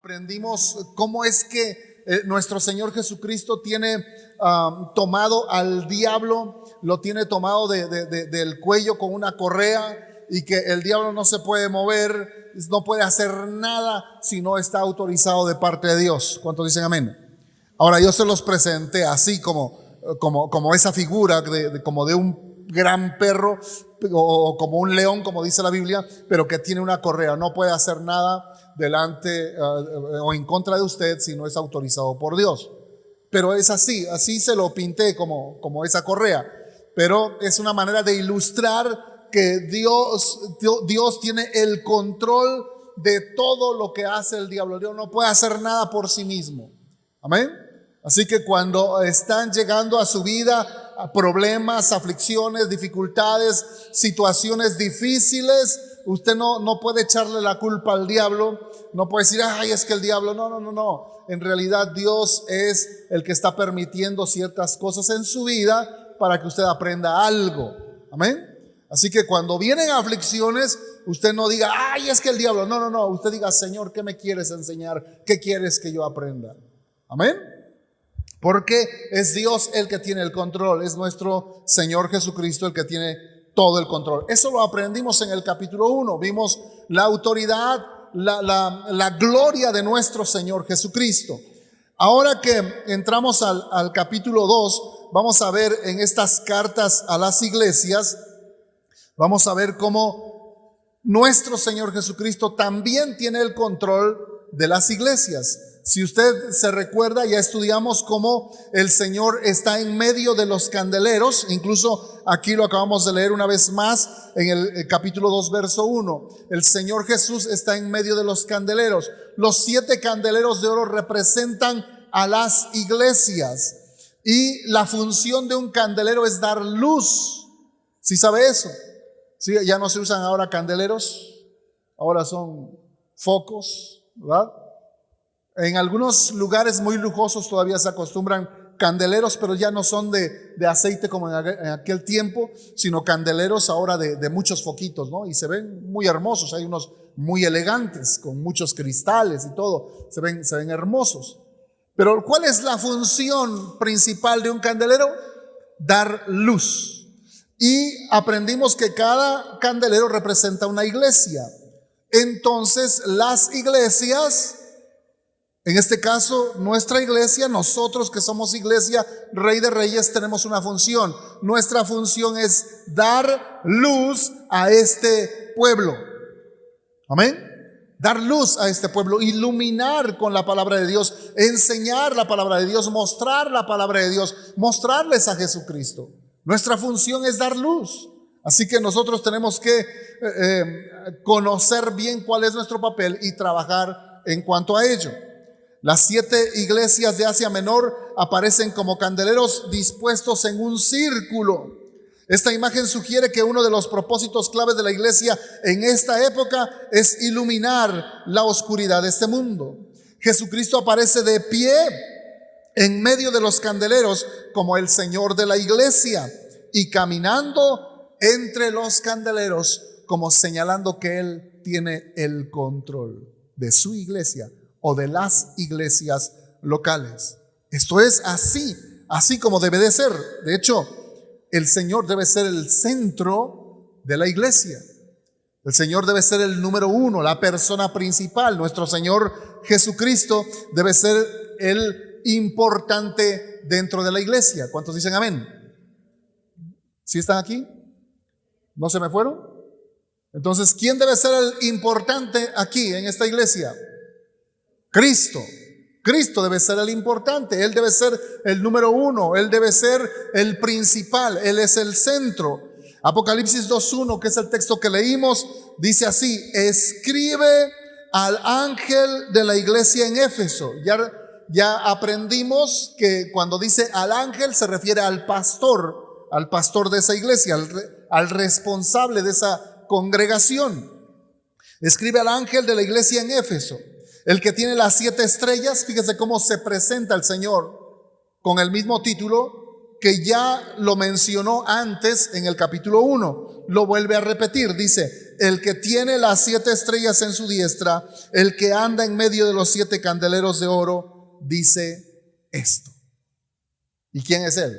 Aprendimos cómo es que nuestro Señor Jesucristo tiene tomado al diablo, lo tiene tomado del cuello con una correa, y que el diablo no se puede mover, no puede hacer nada si no está autorizado de parte de Dios. ¿Cuántos dicen amén? Ahora yo se los presenté así como esa figura como de un gran perro o como un león, como dice la Biblia, pero que tiene una correa. No puede hacer nada delante o en contra de usted si no es autorizado por Dios. Pero es así se lo pinté como esa correa. Pero es una manera de ilustrar que Dios tiene el control de todo lo que hace el diablo. Dios no puede hacer nada por sí mismo. Amén. Así que cuando están llegando a su vida problemas, aflicciones, dificultades, situaciones difíciles, usted no puede echarle la culpa al diablo. No puede decir, ay, es que el diablo, no. En realidad Dios es el que está permitiendo ciertas cosas en su vida para que usted aprenda algo. Amén. Así que cuando vienen aflicciones, usted no diga, ay, es que el diablo, no. Usted diga, Señor, ¿qué me quieres enseñar? ¿Qué quieres que yo aprenda? Amén. Porque es Dios el que tiene el control, es nuestro Señor Jesucristo el que tiene todo el control. Eso lo aprendimos en el capítulo 1. Vimos la autoridad, la gloria de nuestro Señor Jesucristo. Ahora que entramos al capítulo 2, vamos a ver en estas cartas a las iglesias, vamos a ver cómo nuestro Señor Jesucristo también tiene el control de las iglesias. Si usted se recuerda, ya estudiamos cómo el Señor está en medio de los candeleros. Incluso aquí lo acabamos de leer una vez más en el capítulo 2, verso 1. El Señor Jesús está en medio de los candeleros. Los 7 candeleros de oro representan a las iglesias. Y la función de un candelero es dar luz. ¿Sí sabe eso? ¿Sí? Ya no se usan ahora candeleros, ahora son focos, ¿verdad? En algunos lugares muy lujosos todavía se acostumbran candeleros, pero ya no son de aceite como en aquel tiempo, sino candeleros ahora de muchos foquitos, ¿no? Y se ven muy hermosos. Hay unos muy elegantes con muchos cristales y todo, se ven hermosos. Pero ¿cuál es la función principal de un candelero? Dar luz. Y aprendimos que cada candelero representa una iglesia. Entonces las iglesias, en este caso nuestra iglesia, nosotros que somos iglesia Rey de Reyes, tenemos una función. Nuestra función es dar luz a este pueblo. Amén. Dar luz a este pueblo, iluminar con la palabra de Dios, enseñar la palabra de Dios, mostrar la palabra de Dios, mostrarles a Jesucristo. Nuestra función es dar luz. Así que nosotros tenemos que conocer bien cuál es nuestro papel y trabajar en cuanto a ello. Las 7 iglesias de Asia Menor aparecen como candeleros dispuestos en un círculo. Esta imagen sugiere que uno de los propósitos claves de la iglesia en esta época es iluminar la oscuridad de este mundo. Jesucristo aparece de pie en medio de los candeleros como el Señor de la iglesia y caminando entre los candeleros como señalando que Él tiene el control de su iglesia o de las iglesias locales. Esto es así como debe de ser. De hecho, el Señor debe ser el centro de la iglesia. El Señor debe ser el número 1, la persona principal. Nuestro Señor Jesucristo debe ser el importante dentro de la iglesia. ¿Cuántos dicen amén? ¿Sí están aquí? ¿No se me fueron? Entonces, ¿quién debe ser el importante aquí en esta iglesia? Cristo. Cristo debe ser el importante, Él debe ser el número 1, Él debe ser el principal, Él es el centro. Apocalipsis 2:1, que es el texto que leímos, dice así: escribe al ángel de la iglesia en Éfeso. Ya aprendimos que cuando dice al ángel se refiere al pastor de esa iglesia, al responsable de esa congregación. Escribe al ángel de la iglesia en Éfeso. El que tiene las 7 estrellas, fíjese cómo se presenta el Señor con el mismo título que ya lo mencionó antes en el capítulo 1. lo vuelve a repetir. Dice, el que tiene las 7 estrellas en su diestra, el que anda en medio de los 7 candeleros de oro, dice esto. ¿Y quién es él?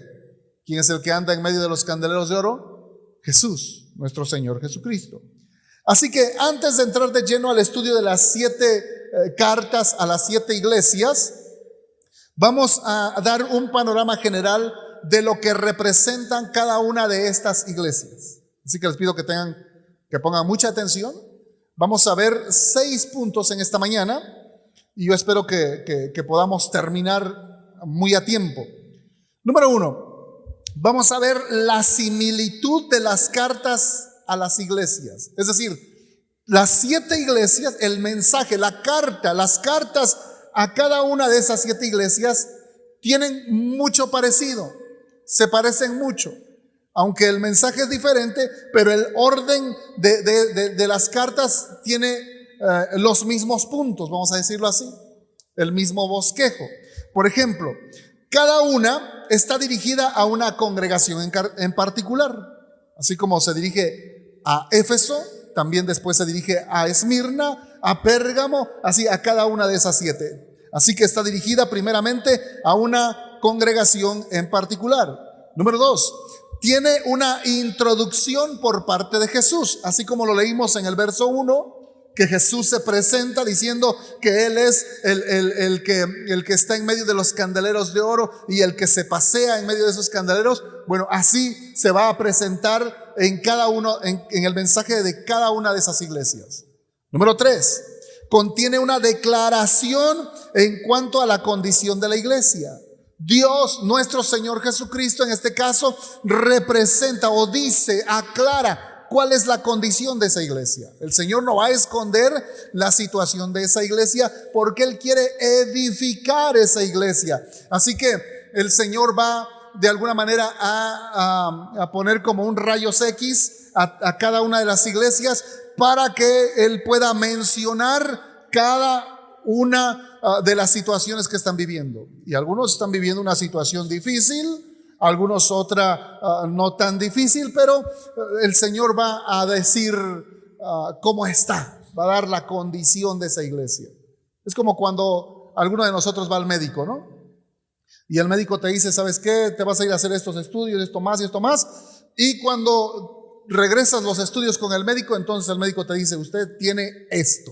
¿Quién es el que anda en medio de los candeleros de oro? Jesús, nuestro Señor Jesucristo. Así que antes de entrar de lleno al estudio de las 7 cartas a las 7 iglesias, vamos a dar un panorama general de lo que representan cada una de estas iglesias. Así que les pido que pongan mucha atención. Vamos a ver 6 puntos en esta mañana y yo espero que podamos terminar muy a tiempo. Número 1, vamos a ver la similitud de las cartas a las iglesias. Es decir, las 7 iglesias, el mensaje, la carta, las cartas a cada una de esas 7 iglesias tienen mucho parecido, se parecen mucho, aunque el mensaje es diferente, pero el orden de las cartas tiene los mismos puntos, vamos a decirlo así, el mismo bosquejo. Por ejemplo, cada una está dirigida a una congregación en particular, así como se dirige a Éfeso, también después se dirige a Esmirna, a Pérgamo, así a cada una de esas 7. Así que está dirigida primeramente a una congregación en particular. Número 2, tiene una introducción por parte de Jesús, así como lo leímos en el verso 1, que Jesús se presenta diciendo que Él es el que está en medio de los candeleros de oro y el que se pasea en medio de esos candeleros. Bueno, así se va a presentar en cada uno, en el mensaje de cada una de esas iglesias. Número 3, contiene una declaración en cuanto a la condición de la iglesia. Dios, nuestro Señor Jesucristo, en este caso, representa o dice, aclara cuál es la condición de esa iglesia. El Señor no va a esconder la situación de esa iglesia porque Él quiere edificar esa iglesia. Así que el Señor va de alguna manera a poner como un rayos X a cada una de las iglesias para que Él pueda mencionar cada una de las situaciones que están viviendo. Y algunos están viviendo una situación difícil, algunos otra no tan difícil, pero el Señor va a decir cómo está, va a dar la condición de esa iglesia. Es como cuando alguno de nosotros va al médico, ¿no? Y el médico te dice, ¿sabes qué? Te vas a ir a hacer estos estudios, esto más y esto más. Y cuando regresas los estudios con el médico, entonces el médico te dice, usted tiene esto.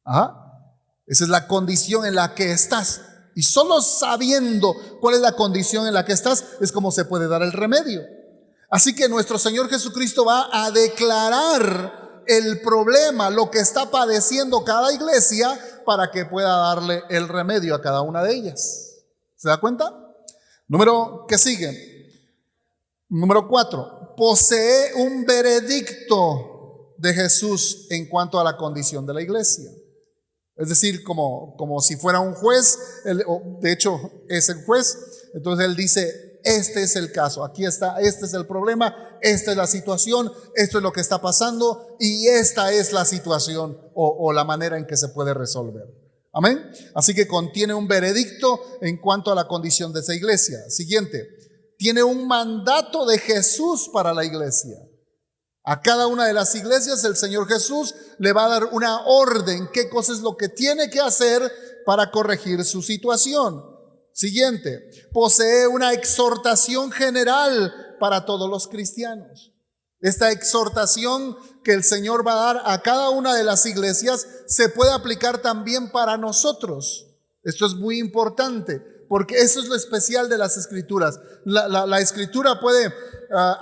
Ajá. Esa es la condición en la que estás. Y solo sabiendo cuál es la condición en la que estás, es como se puede dar el remedio. Así que nuestro Señor Jesucristo va a declarar el problema, lo que está padeciendo cada iglesia, para que pueda darle el remedio a cada una de ellas. ¿Se da cuenta? Número que sigue. Número 4. Posee un veredicto de Jesús en cuanto a la condición de la iglesia. Es decir, como si fuera un juez, de hecho es el juez, entonces Él dice, este es el caso, aquí está, este es el problema, esta es la situación, esto es lo que está pasando y esta es la situación o la manera en que se puede resolver. Amén. Así que contiene un veredicto en cuanto a la condición de esa iglesia. Siguiente, tiene un mandato de Jesús para la iglesia. A cada una de las iglesias el Señor Jesús le va a dar una orden, qué cosa es lo que tiene que hacer para corregir su situación. Siguiente, posee una exhortación general para todos los cristianos. Esta exhortación que el Señor va a dar a cada una de las iglesias se puede aplicar también para nosotros. Esto es muy importante, porque eso es lo especial de las escrituras. La escritura puede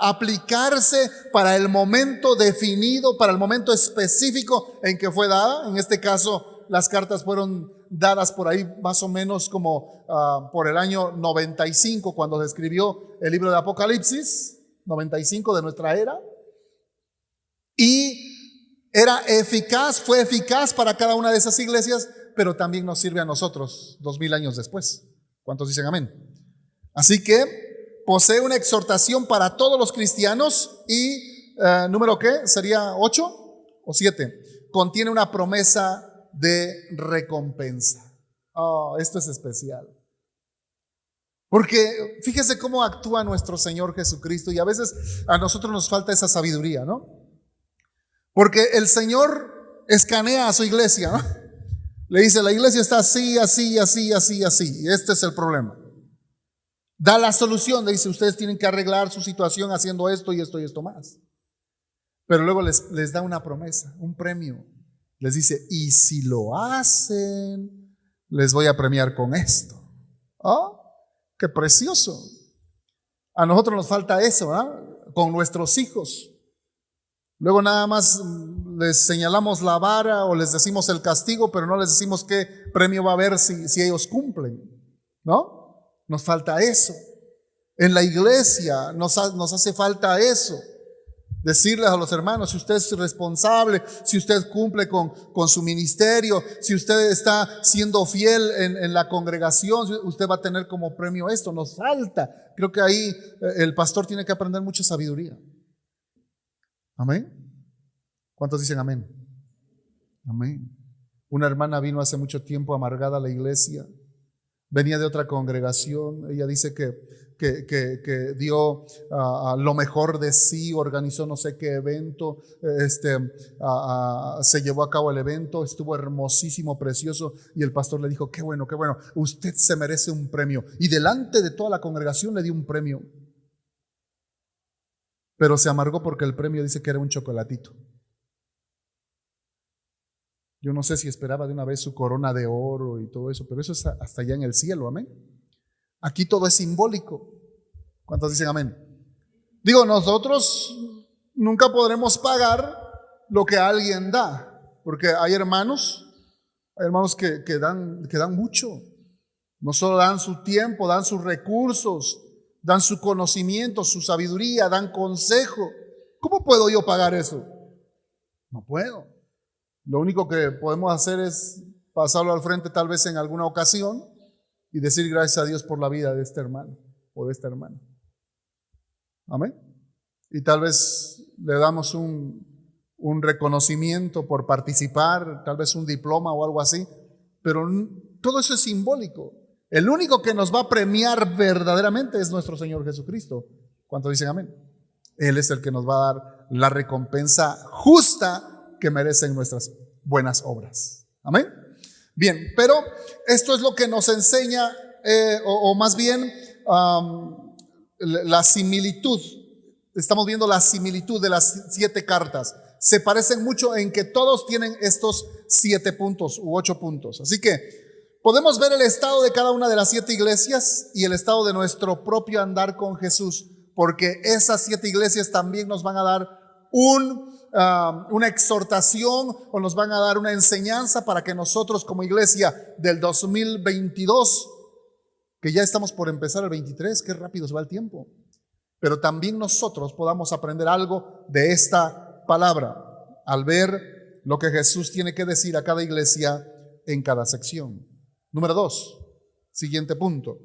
aplicarse para el momento definido, para el momento específico en que fue dada. En este caso, las cartas fueron dadas por ahí más o menos como por el año 95, cuando se escribió el libro de Apocalipsis, 95 de nuestra era. Y fue eficaz para cada una de esas iglesias, pero también nos sirve a nosotros 2000 años después. ¿Cuántos dicen amén? Así que posee una exhortación para todos los cristianos y número ¿qué? ¿Sería 8 o 7? Contiene una promesa de recompensa. Oh, esto es especial. Porque fíjese cómo actúa nuestro Señor Jesucristo, y a veces a nosotros nos falta esa sabiduría, ¿no? Porque el Señor escanea a su iglesia, ¿no? Le dice, la iglesia está así, así, así, así, así, y este es el problema. Da la solución, le dice, ustedes tienen que arreglar su situación haciendo esto y esto y esto más. Pero luego les da una promesa, un premio. Les dice, y si lo hacen, les voy a premiar con esto. ¿Oh? ¡Qué precioso! A nosotros nos falta eso, ¿eh? Con nuestros hijos. Luego nada más les señalamos la vara o les decimos el castigo, pero no les decimos qué premio va a haber si ellos cumplen, ¿no? Nos falta eso. En la iglesia nos hace falta eso. Decirles a los hermanos, si usted es responsable, si usted cumple con su ministerio, si usted está siendo fiel en la congregación, usted va a tener como premio esto. Nos falta. Creo que ahí el pastor tiene que aprender mucha sabiduría. Amén. ¿Cuántos dicen amén? Amén. Una hermana vino hace mucho tiempo amargada a la iglesia. Venía de otra congregación. Ella dice que dio lo mejor de sí, organizó no sé qué evento, se llevó a cabo el evento, estuvo hermosísimo, precioso, y el pastor le dijo, qué bueno, usted se merece un premio. Y delante de toda la congregación le dio un premio. Pero se amargó porque el premio dice que era un chocolatito. Yo no sé si esperaba de una vez su corona de oro y todo eso, pero eso es hasta allá en el cielo, amén. Aquí todo es simbólico. ¿Cuántos dicen amén? Digo, nosotros nunca podremos pagar lo que alguien da, porque hay hermanos que dan mucho. No solo dan su tiempo, dan sus recursos, dan su conocimiento, su sabiduría, dan consejo. ¿Cómo puedo yo pagar eso? No puedo. Lo único que podemos hacer es pasarlo al frente tal vez en alguna ocasión y decir gracias a Dios por la vida de este hermano o de esta hermana. Amén. Y tal vez le damos un reconocimiento por participar, tal vez un diploma o algo así, pero todo eso es simbólico. El único que nos va a premiar verdaderamente es nuestro Señor Jesucristo. ¿Cuántos dicen amén? Él es el que nos va a dar la recompensa justa que merecen nuestras buenas obras. Amén. Bien, pero esto es lo que nos enseña, o más bien la similitud. Estamos viendo la similitud de las 7 cartas. Se parecen mucho en que todos tienen estos 7 puntos u 8 puntos. Así que podemos ver el estado de cada una de las 7 iglesias y el estado de nuestro propio andar con Jesús, porque esas 7 iglesias también nos van a dar una exhortación o nos van a dar una enseñanza para que nosotros como iglesia del 2022, que ya estamos por empezar el 23, qué rápido se va el tiempo, pero también nosotros podamos aprender algo de esta palabra al ver lo que Jesús tiene que decir a cada iglesia en cada sección. Número 2, siguiente punto,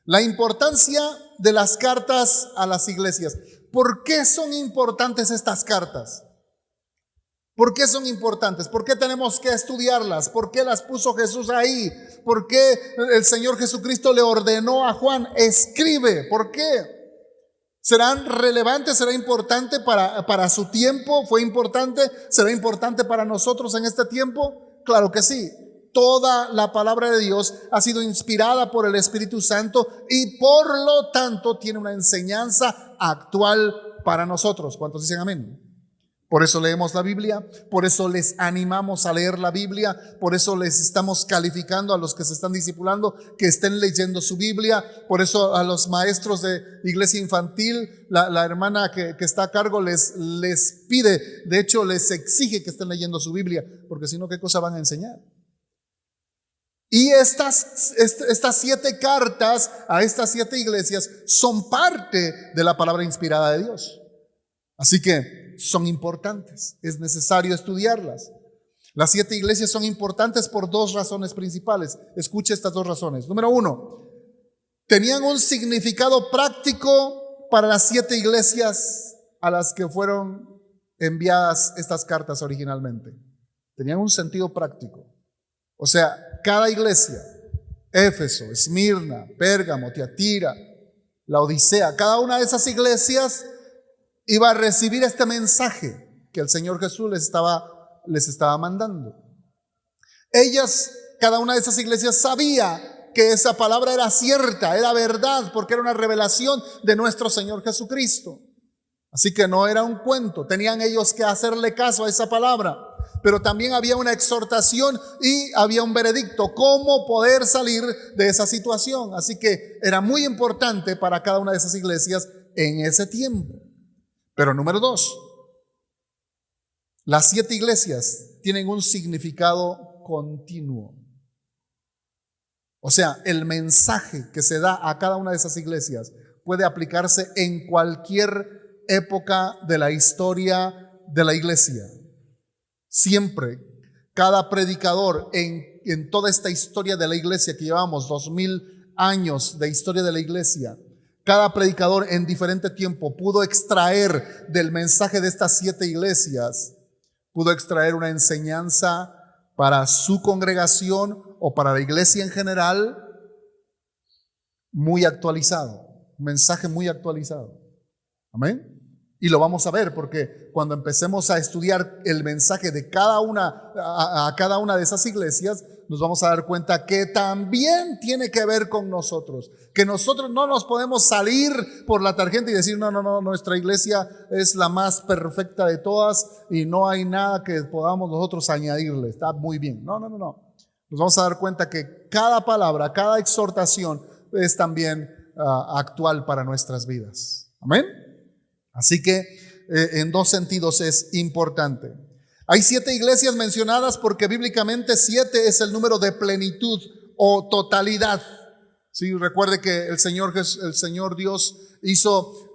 la importancia de las cartas a las iglesias. ¿Por qué son importantes estas cartas? ¿Por qué son importantes? ¿Por qué tenemos que estudiarlas? ¿Por qué las puso Jesús ahí? ¿Por qué el Señor Jesucristo le ordenó a Juan, escribe? ¿Por qué? ¿Serán relevantes? ¿Será importante para su tiempo? ¿Fue importante? ¿Será importante para nosotros en este tiempo? Claro que sí. Toda la palabra de Dios ha sido inspirada por el Espíritu Santo y por lo tanto tiene una enseñanza actual para nosotros. ¿Cuántos dicen amén? Por eso leemos la Biblia, por eso les animamos a leer la Biblia, por eso les estamos calificando a los que se están discipulando que estén leyendo su Biblia, por eso a los maestros de iglesia infantil, la hermana que está a cargo les pide, de hecho les exige que estén leyendo su Biblia, porque si no, ¿qué cosa van a enseñar? Y estas 7 cartas a estas 7 iglesias son parte de la palabra inspirada de Dios. Así que son importantes, es necesario estudiarlas. Las 7 iglesias son importantes por 2 razones principales. Escuche estas 2 razones. Número 1, tenían un significado práctico para las 7 iglesias a las que fueron enviadas estas cartas originalmente. Tenían un sentido práctico. O sea, cada iglesia Éfeso, Esmirna, Pérgamo, Tiatira, Laodicea. Cada una de esas iglesias iba a recibir este mensaje que el Señor Jesús les estaba mandando. Ellas, cada una de esas iglesias sabía que esa palabra era cierta, era verdad, porque era una revelación de nuestro Señor Jesucristo. Así que no era un cuento, tenían ellos que hacerle caso a esa palabra. Pero también había una exhortación y había un veredicto, cómo poder salir de esa situación. Así que era muy importante para cada una de esas iglesias en ese tiempo. Pero número 2, las 7 iglesias tienen un significado continuo. O sea, el mensaje que se da a cada una de esas iglesias puede aplicarse en cualquier época de la historia de la iglesia. Siempre, cada predicador en toda esta historia de la iglesia que llevamos 2000 años de historia de la iglesia, cada predicador en diferente tiempo pudo extraer del mensaje de estas 7 iglesias, pudo extraer una enseñanza para su congregación o para la iglesia en general muy actualizado, un mensaje muy actualizado. Amén. Y lo vamos a ver porque cuando empecemos a estudiar el mensaje de cada una de esas iglesias, nos vamos a dar cuenta que también tiene que ver con nosotros, que nosotros no nos podemos salir por la tangente y decir no, nuestra iglesia es la más perfecta de todas y no hay nada que podamos nosotros añadirle, está muy bien. No. Nos vamos a dar cuenta que cada palabra, cada exhortación es también actual para nuestras vidas. Amén. Así que en 2 sentidos es importante. Hay 7 iglesias mencionadas porque bíblicamente 7 es el número de plenitud o totalidad. Sí, recuerde que el Señor Dios hizo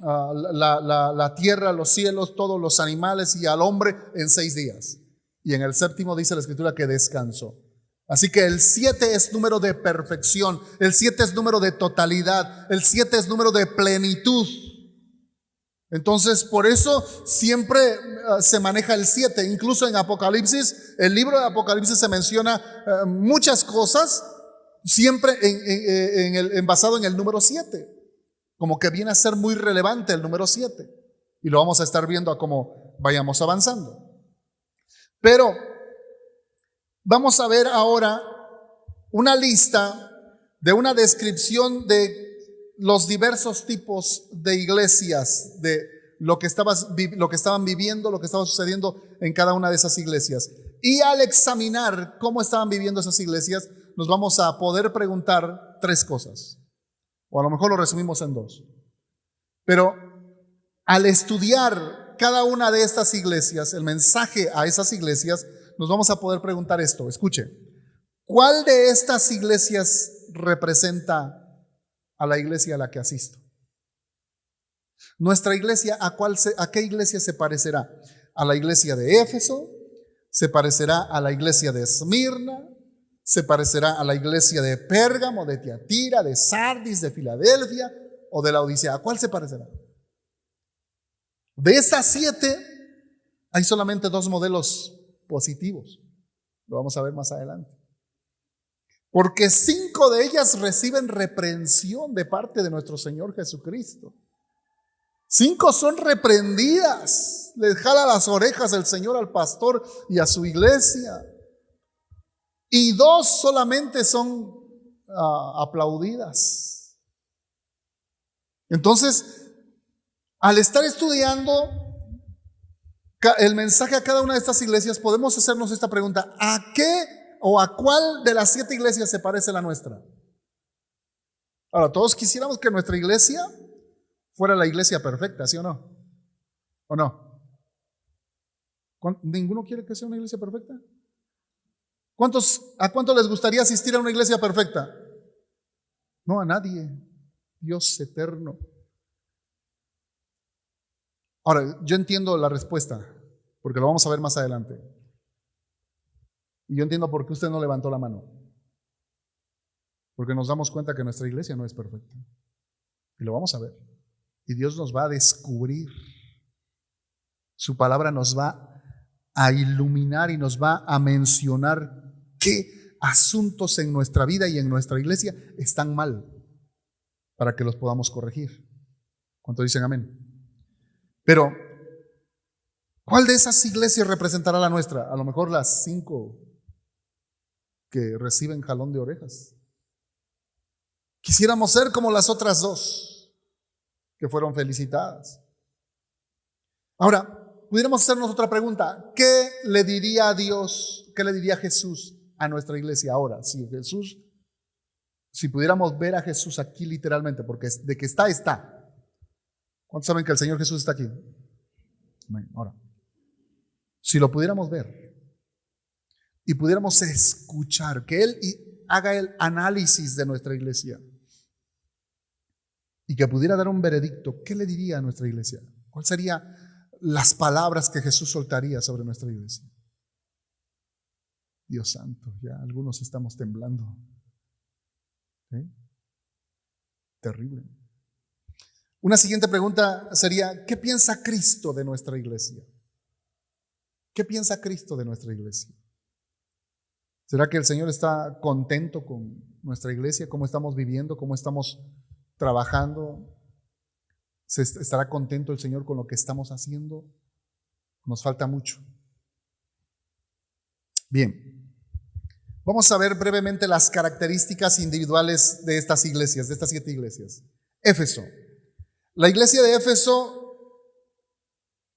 la tierra, los cielos, todos los animales y al hombre en 6 días. Y en el 7º dice la Escritura que descansó. Así que el 7 es número de perfección, el 7 es número de totalidad, el 7 es número de plenitud. Entonces, por eso siempre se maneja el 7. Incluso en Apocalipsis, el libro de Apocalipsis se menciona muchas cosas, siempre basado en el número 7. Como que viene a ser muy relevante el número 7. Y lo vamos a estar viendo a cómo vayamos avanzando. Pero vamos a ver ahora una lista de una descripción de los diversos tipos de iglesias, de lo que estaban viviendo, lo que estaba sucediendo en cada una de esas iglesias. Y al examinar cómo estaban viviendo esas iglesias, nos vamos a poder preguntar 3 cosas. O a lo mejor lo resumimos en 2. Pero al estudiar cada una de estas iglesias, el mensaje a esas iglesias, nos vamos a poder preguntar esto. Escuche, ¿cuál de estas iglesias representa a la iglesia a la que asisto? Nuestra iglesia, ¿a qué iglesia se parecerá? ¿A la iglesia de Éfeso? ¿Se parecerá a la iglesia de Esmirna? ¿Se parecerá a la iglesia de Pérgamo, de Tiatira, de Sardis, de Filadelfia o de Laodicea? ¿A cuál se parecerá? De estas 7 hay solamente 2 modelos positivos. Lo vamos a ver más adelante. Porque 5 de ellas reciben reprensión de parte de nuestro Señor Jesucristo. 5 son reprendidas. Les jala las orejas el Señor al pastor y a su iglesia. Y 2 solamente son aplaudidas. Entonces, al estar estudiando el mensaje a cada una de estas iglesias, podemos hacernos esta pregunta: ¿a qué o a cuál de las 7 iglesias se parece la nuestra? Ahora, todos quisiéramos que nuestra iglesia fuera la iglesia perfecta, ¿sí o no? ¿O no? ¿Ninguno quiere que sea una iglesia perfecta? ¿A cuántos les gustaría asistir a una iglesia perfecta? No, a nadie. Dios eterno. Ahora, yo entiendo la respuesta, porque lo vamos a ver más adelante. Y yo entiendo por qué usted no levantó la mano. Porque nos damos cuenta que nuestra iglesia no es perfecta. Y lo vamos a ver. Y Dios nos va a descubrir. Su palabra nos va a iluminar y nos va a mencionar qué asuntos en nuestra vida y en nuestra iglesia están mal para que los podamos corregir. ¿Cuánto dicen amén? Pero, ¿cuál de esas iglesias representará la nuestra? A lo mejor las 5 que reciben jalón de orejas. Quisiéramos ser como las otras 2 que fueron felicitadas. Ahora, pudiéramos hacernos otra pregunta. ¿Qué le diría a Dios, qué le diría Jesús a nuestra iglesia ahora? Si pudiéramos ver a Jesús aquí literalmente, porque de que está, está. ¿Cuántos saben que el Señor Jesús está aquí? Ahora, si lo pudiéramos ver y pudiéramos escuchar, que Él haga el análisis de nuestra iglesia y que pudiera dar un veredicto, ¿qué le diría a nuestra iglesia? ¿Cuáles serían las palabras que Jesús soltaría sobre nuestra iglesia? Dios santo, ya algunos estamos temblando. Terrible. Una siguiente pregunta sería, ¿qué piensa Cristo de nuestra iglesia? ¿Qué piensa Cristo de nuestra iglesia? ¿Será que el Señor está contento con nuestra iglesia? ¿Cómo estamos viviendo? ¿Cómo estamos trabajando? ¿Estará contento el Señor con lo que estamos haciendo? Nos falta mucho. Bien, vamos a ver brevemente las características individuales de estas iglesias, de estas 7 iglesias. Éfeso. La iglesia de Éfeso,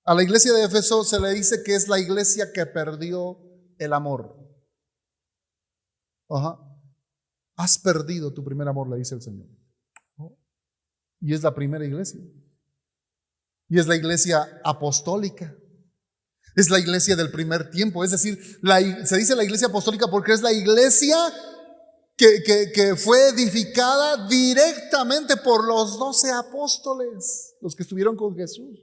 a la iglesia de Éfeso se le dice que es la iglesia que perdió el amor. Has perdido tu primer amor, le dice el Señor. Y es la primera iglesia. Y es la iglesia apostólica. Es la iglesia del primer tiempo. Es decir, se dice la iglesia apostólica porque es la iglesia que fue edificada directamente por los 12 apóstoles, los que estuvieron con Jesús.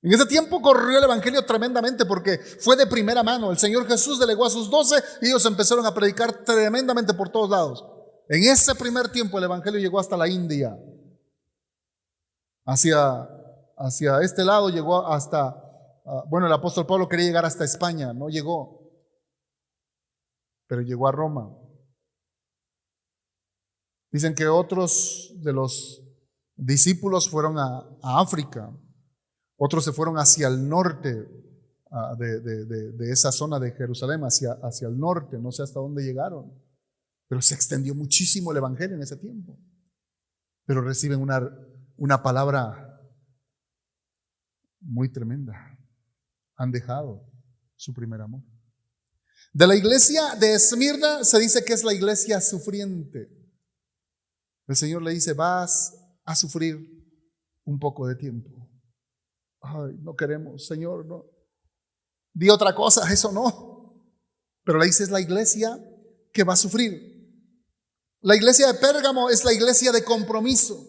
En ese tiempo corrió el evangelio tremendamente porque fue de primera mano. El Señor Jesús delegó a sus 12 y ellos empezaron a predicar tremendamente por todos lados. En ese primer tiempo el evangelio llegó hasta la India. Hacia este lado llegó hasta, el apóstol Pablo quería llegar hasta España, no llegó, pero llegó a Roma. Dicen que otros de los discípulos fueron a África, otros se fueron hacia el norte de esa zona de Jerusalén, hacia el norte, no sé hasta dónde llegaron, pero se extendió muchísimo el evangelio en ese tiempo. Pero reciben una palabra muy tremenda. Han dejado su primer amor. De la iglesia de Esmirna se dice que es la iglesia sufriente. El Señor le dice, vas a sufrir un poco de tiempo. Ay, no queremos, Señor, no. Di otra cosa, eso no. Pero le dice, es la iglesia que va a sufrir. La iglesia de Pérgamo es la iglesia de compromiso,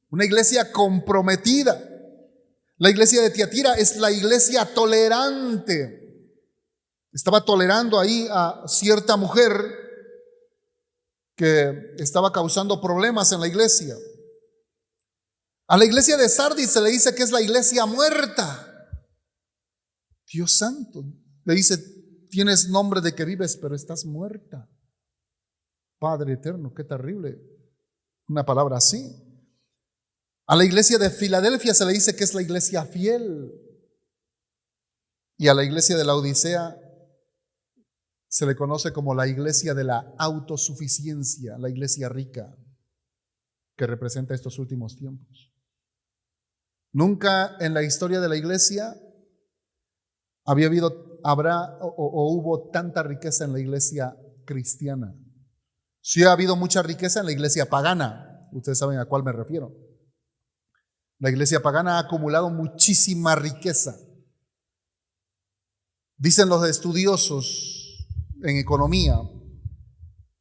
una iglesia comprometida. La iglesia de Tiatira es la iglesia tolerante. Estaba tolerando ahí a cierta mujer que estaba causando problemas en la iglesia. A la iglesia de Sardis se le dice que es la iglesia muerta. Dios santo, le dice, tienes nombre de que vives, pero estás muerta. Padre eterno, qué terrible una palabra así. A la iglesia de Filadelfia se le dice que es la iglesia fiel. Y a la iglesia de la Odisea se le conoce como la iglesia de la autosuficiencia, la iglesia rica, que representa estos últimos tiempos. Nunca en la historia de la iglesia hubo tanta riqueza en la iglesia cristiana. Sí ha habido mucha riqueza en la iglesia pagana. Ustedes saben a cuál me refiero. La iglesia pagana ha acumulado muchísima riqueza. Dicen los estudiosos en economía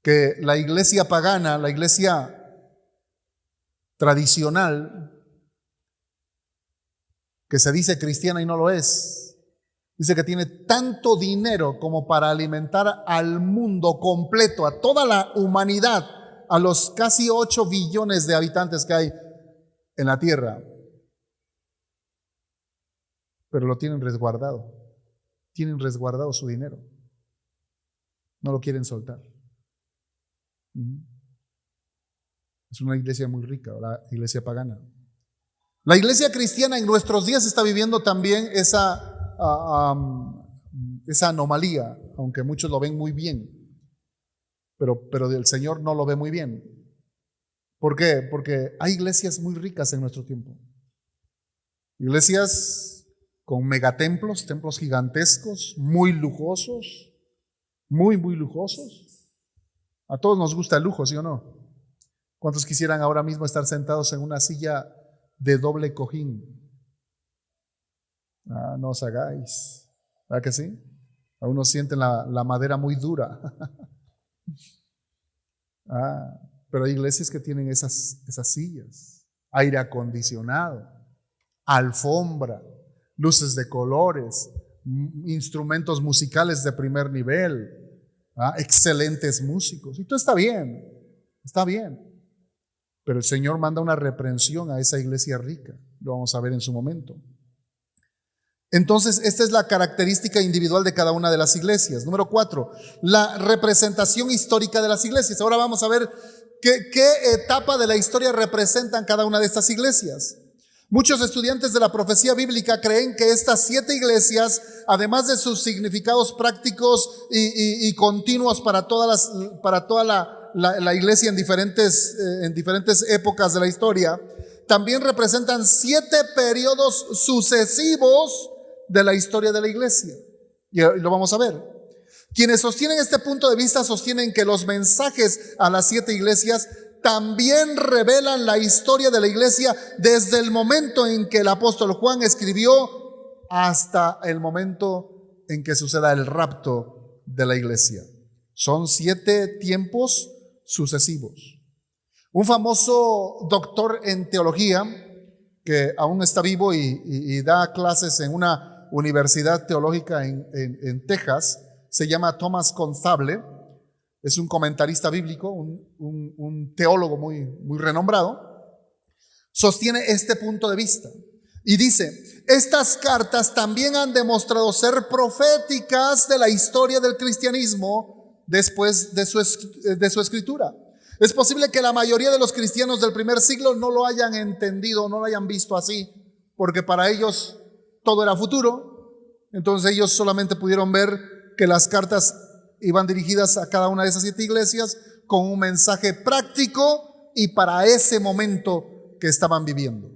que la iglesia pagana, la iglesia tradicional, que se dice cristiana y no lo es, dice que tiene tanto dinero como para alimentar al mundo completo, a toda la humanidad, a los casi 8 billones de habitantes que hay en la tierra. Pero lo tienen resguardado su dinero. No lo quieren soltar. Es una iglesia muy rica, la iglesia pagana. La iglesia cristiana en nuestros días está viviendo también esa anomalía, aunque muchos lo ven muy bien, pero el Señor no lo ve muy bien. ¿Por qué? Porque hay iglesias muy ricas en nuestro tiempo. Iglesias con megatemplos, templos gigantescos, muy lujosos, muy lujosos. A todos nos gusta el lujo, ¿sí o no? ¿Cuántos quisieran ahora mismo estar sentados en una silla de doble cojín? No os hagáis. ¿Verdad que sí? Algunos sienten la madera muy dura. Pero hay iglesias que tienen esas sillas, aire acondicionado, alfombra, luces de colores, instrumentos musicales de primer nivel, excelentes músicos. Y todo está bien, está bien. Pero el Señor manda una reprensión a esa iglesia rica. Lo vamos a ver en su momento. Entonces, esta es la característica individual de cada una de las iglesias. Número 4, la representación histórica de las iglesias. Ahora vamos a ver qué etapa de la historia representan cada una de estas iglesias. Muchos estudiantes de la profecía bíblica creen que estas 7 iglesias, además de sus significados prácticos y continuos para toda la iglesia en diferentes épocas de la historia, también representan 7 periodos sucesivos de la historia de la iglesia. Y lo vamos a ver. Quienes sostienen este punto de vista sostienen que los mensajes a las 7 iglesias también revelan la historia de la iglesia desde el momento en que el apóstol Juan escribió hasta el momento en que suceda el rapto de la iglesia. Son 7 tiempos sucesivos. Un famoso doctor en teología que aún está vivo y da clases en una universidad teológica en Texas, se llama Thomas Constabile. Es un comentarista bíblico, un teólogo muy renombrado. Sostiene este punto de vista y dice: estas cartas también han demostrado ser proféticas de la historia del cristianismo después de su escritura. Es posible que la mayoría de los cristianos del primer siglo no lo hayan entendido, no lo hayan visto así, porque para ellos todo era futuro. Entonces ellos solamente pudieron ver que las cartas iban dirigidas a cada una de esas 7 iglesias con un mensaje práctico y para ese momento que estaban viviendo.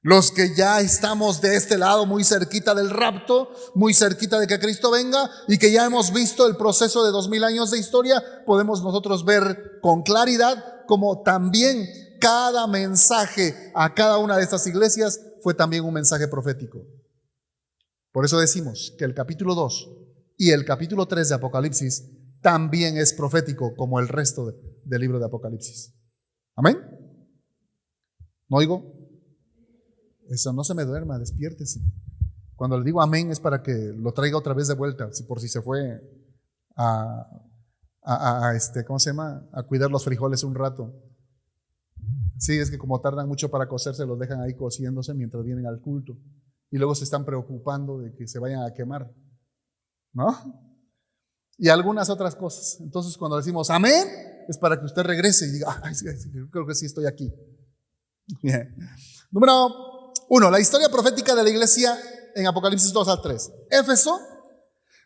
Los que ya estamos de este lado, muy cerquita del rapto, muy cerquita de que Cristo venga y que ya hemos visto el proceso de 2000 años de historia, podemos nosotros ver con claridad como también cada mensaje a cada una de estas iglesias fue también un mensaje profético. Por eso decimos que el capítulo 2 y el capítulo 3 de Apocalipsis también es profético como el resto del libro de Apocalipsis. ¿Amén? ¿No oigo? Eso, no se me duerma, despiértese. Cuando le digo amén es para que lo traiga otra vez de vuelta, por si se fue ¿cómo se llama? A cuidar los frijoles un rato. Sí, es que como tardan mucho para cocerse, los dejan ahí cociéndose mientras vienen al culto. Y luego se están preocupando de que se vayan a quemar, ¿no? Y algunas otras cosas. Entonces cuando decimos amén, es para que usted regrese y diga: ay, creo que sí estoy aquí. Bien. Número 1, la historia profética de la iglesia en Apocalipsis 2 al 3. Éfeso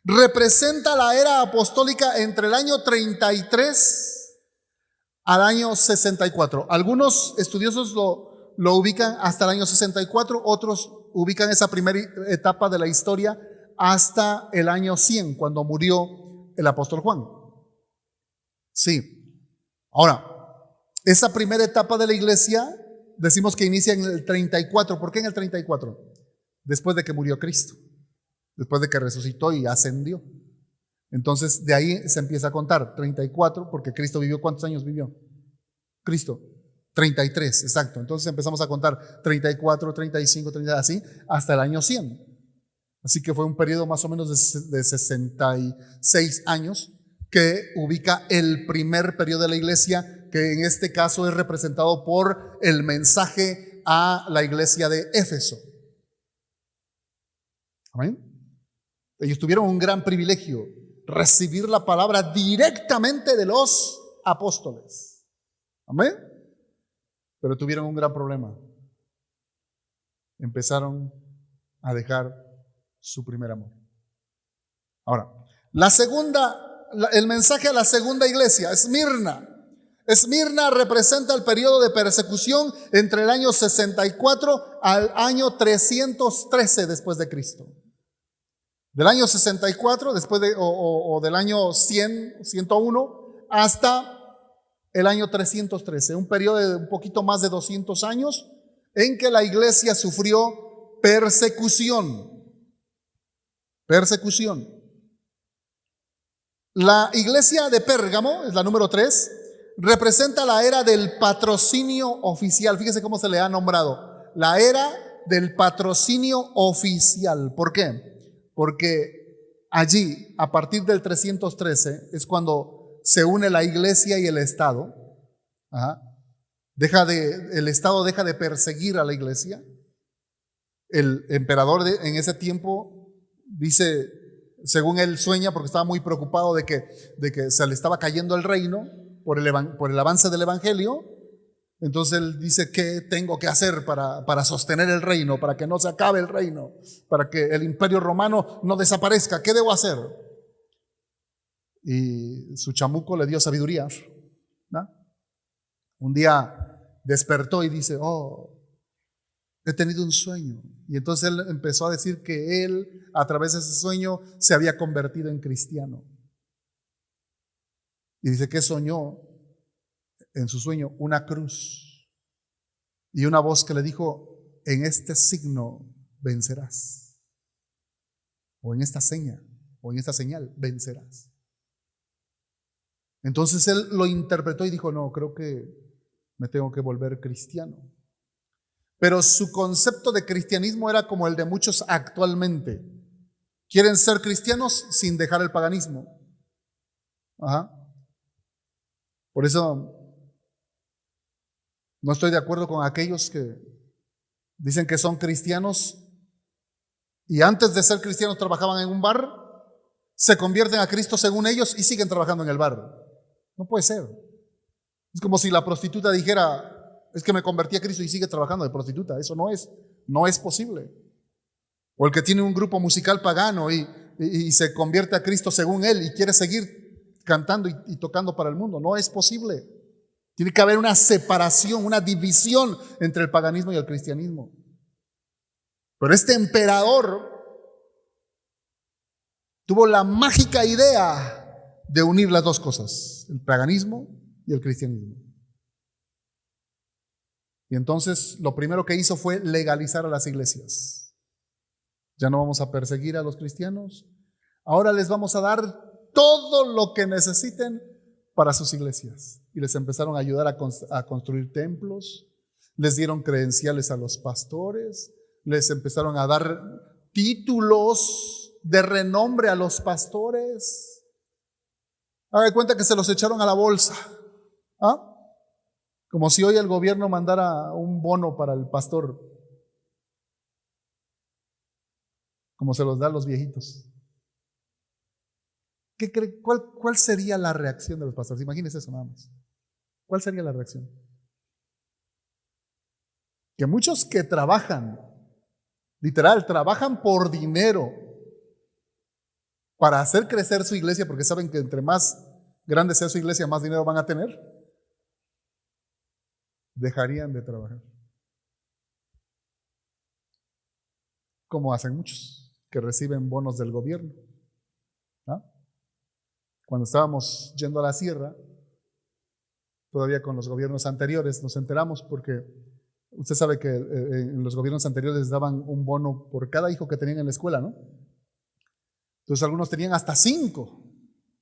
representa la era apostólica entre el año 33 al año 64. Algunos estudiosos lo ubican hasta el año 64, otros ubican esa primera etapa de la historia hasta el año 100, cuando murió el apóstol Juan. Sí. Ahora, esa primera etapa de la iglesia decimos que inicia en el 34. ¿Por qué en el 34? Después de que murió Cristo, después de que resucitó y ascendió. Entonces de ahí se empieza a contar 34, porque Cristo vivió, ¿cuántos años vivió Cristo? 33, exacto. Entonces empezamos a contar 34, 35, 30, así hasta el año 100. Así que fue un periodo más o menos de 66 años que ubica el primer periodo de la iglesia, que en este caso es representado por el mensaje a la iglesia de Éfeso. Amén. Ellos tuvieron un gran privilegio, recibir la palabra directamente de los apóstoles. Amén. Pero tuvieron un gran problema. Empezaron a dejar su primer amor. Ahora, el mensaje a la segunda iglesia, Esmirna. Esmirna representa el periodo de persecución entre el año 64 al año 313 después de Cristo. Del año 64 o del año 101 hasta el año 313, un periodo de un poquito más de 200 años en que la iglesia sufrió persecución. Persecución. La iglesia de Pérgamo, es la número 3, representa la era del patrocinio oficial. Fíjese cómo se le ha nombrado. La era del patrocinio oficial. ¿Por qué? Porque allí, a partir del 313, es cuando se une la iglesia y el Estado. El Estado deja de perseguir a la iglesia. El emperador en ese tiempo dice, según él sueña, porque estaba muy preocupado de que se le estaba cayendo el reino por el avance del evangelio. Entonces él dice, ¿qué tengo que hacer para sostener el reino, para que no se acabe el reino, para que el imperio romano no desaparezca? ¿Qué debo hacer? Y su chamuco le dio sabiduría, ¿no? Un día despertó y dice, he tenido un sueño. Y entonces él empezó a decir que él, a través de ese sueño, se había convertido en cristiano. Y dice que soñó en su sueño una cruz y una voz que le dijo, en este signo vencerás, o en esta seña, o en esta señal vencerás. Entonces él lo interpretó y dijo, no, creo que me tengo que volver cristiano. Pero su concepto de cristianismo era como el de muchos actualmente. Quieren ser cristianos sin dejar el paganismo. Por eso no estoy de acuerdo con aquellos que dicen que son cristianos y antes de ser cristianos trabajaban en un bar, se convierten a Cristo según ellos y siguen trabajando en el bar. No puede ser. Es como si la prostituta dijera, es que me convertí a Cristo y sigue trabajando de prostituta. Eso no es posible. O el que tiene un grupo musical pagano y se convierte a Cristo según él y quiere seguir cantando y tocando para el mundo. No es posible. Tiene que haber una separación, una división entre el paganismo y el cristianismo. Pero este emperador tuvo la mágica idea de unir las dos cosas, el paganismo y el cristianismo. Y entonces lo primero que hizo fue legalizar a las iglesias. Ya no vamos a perseguir a los cristianos, ahora les vamos a dar todo lo que necesiten para sus iglesias. Y les empezaron a ayudar a construir templos, les dieron credenciales a los pastores, les empezaron a dar títulos de renombre a los pastores. Haga cuenta que se los echaron a la bolsa. Como si hoy el gobierno mandara un bono para el pastor, como se los da a los viejitos. ¿Qué cree? ¿Cuál sería la reacción de los pastores? Imagínense eso nada más. ¿Cuál sería la reacción? Que muchos que trabajan, literal, trabajan por dinero para hacer crecer su iglesia, porque saben que entre más grande sea su iglesia, más dinero van a tener, dejarían de trabajar. Como hacen muchos que reciben bonos del gobierno. Cuando estábamos yendo a la sierra, todavía con los gobiernos anteriores, nos enteramos porque usted sabe que en los gobiernos anteriores les daban un bono por cada hijo que tenían en la escuela, ¿no? Entonces algunos tenían hasta 5,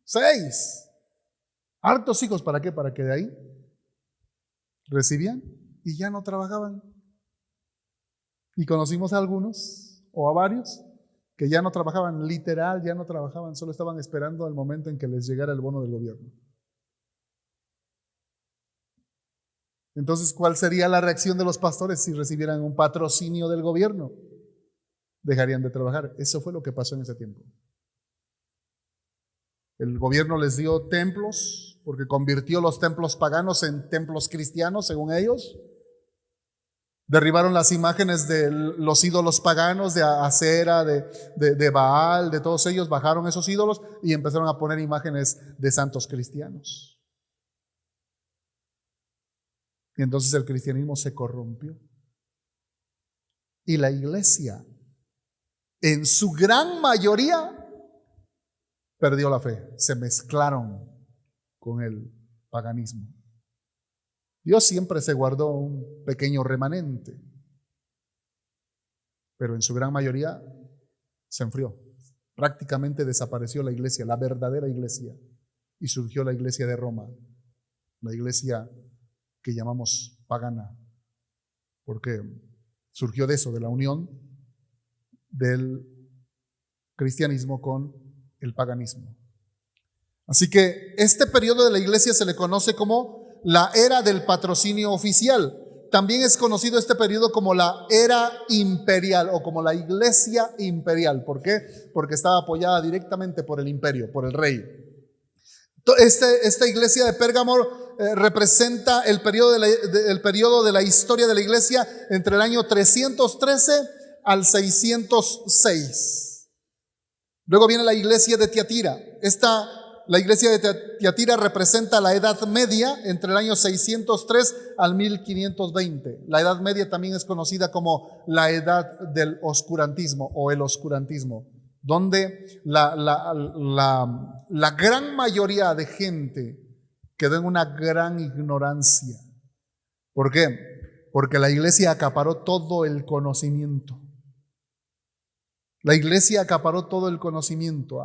6, hartos hijos. ¿Para qué? Para que de ahí recibían y ya no trabajaban. Y conocimos a algunos o a varios que ya no trabajaban, literal, ya no trabajaban, solo estaban esperando el momento en que les llegara el bono del gobierno. Entonces, ¿cuál sería la reacción de los pastores si recibieran un patrocinio del gobierno? Dejarían de trabajar. Eso fue lo que pasó en ese tiempo. El gobierno les dio templos porque convirtió los templos paganos en templos cristianos, según ellos. Derribaron las imágenes de los ídolos paganos, de Acera, de Baal, de todos ellos. Bajaron esos ídolos y empezaron a poner imágenes de santos cristianos. Y entonces el cristianismo se corrompió. Y la iglesia, en su gran mayoría, perdió la fe. Se mezclaron con el paganismo. Dios siempre se guardó un pequeño remanente, pero en su gran mayoría se enfrió. Prácticamente desapareció la iglesia, la verdadera iglesia, y surgió la iglesia de Roma, la iglesia que llamamos pagana, porque surgió de eso, de la unión del cristianismo con el paganismo. Así que este periodo de la iglesia se le conoce como la era del patrocinio oficial. También es conocido este periodo como la era imperial o como la iglesia imperial. ¿Por qué? Porque estaba apoyada directamente por el imperio, por el rey. Esta iglesia de Pérgamo representa el periodo de la historia de la iglesia entre el año 313 al 606. Luego viene la iglesia de Tiatira. La iglesia de Tiatira representa la Edad Media entre el año 603 al 1520. La Edad Media también es conocida como la Edad del Oscurantismo o el Oscurantismo, donde la gran mayoría de gente quedó en una gran ignorancia. ¿Por qué? Porque la iglesia acaparó todo el conocimiento. La iglesia acaparó todo el conocimiento.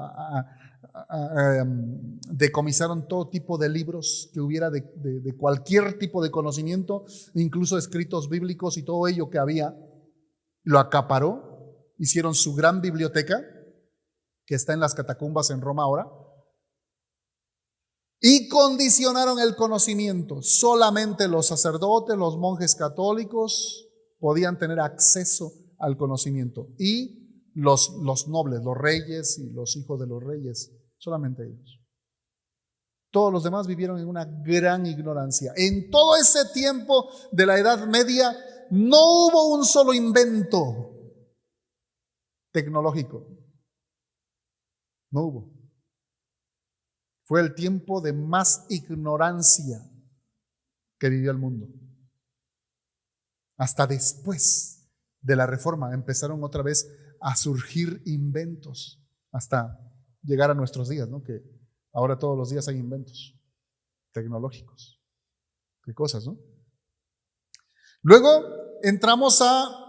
Decomisaron todo tipo de libros que hubiera de cualquier tipo de conocimiento, incluso escritos bíblicos y todo ello que había, lo acaparó. Hicieron su gran biblioteca que está en las catacumbas en Roma ahora, y condicionaron el conocimiento. Solamente los sacerdotes, los monjes católicos podían tener acceso al conocimiento, y los nobles, los reyes y los hijos de los reyes, solamente ellos. Todos los demás vivieron en una gran ignorancia. En todo ese tiempo de la Edad Media no hubo un solo invento tecnológico. No hubo. Fue el tiempo de más ignorancia que vivió el mundo. Hasta después de la Reforma empezaron otra vez a surgir inventos hasta llegar a nuestros días, ¿no? Que ahora todos los días hay inventos tecnológicos. Qué cosas, ¿no? Luego entramos a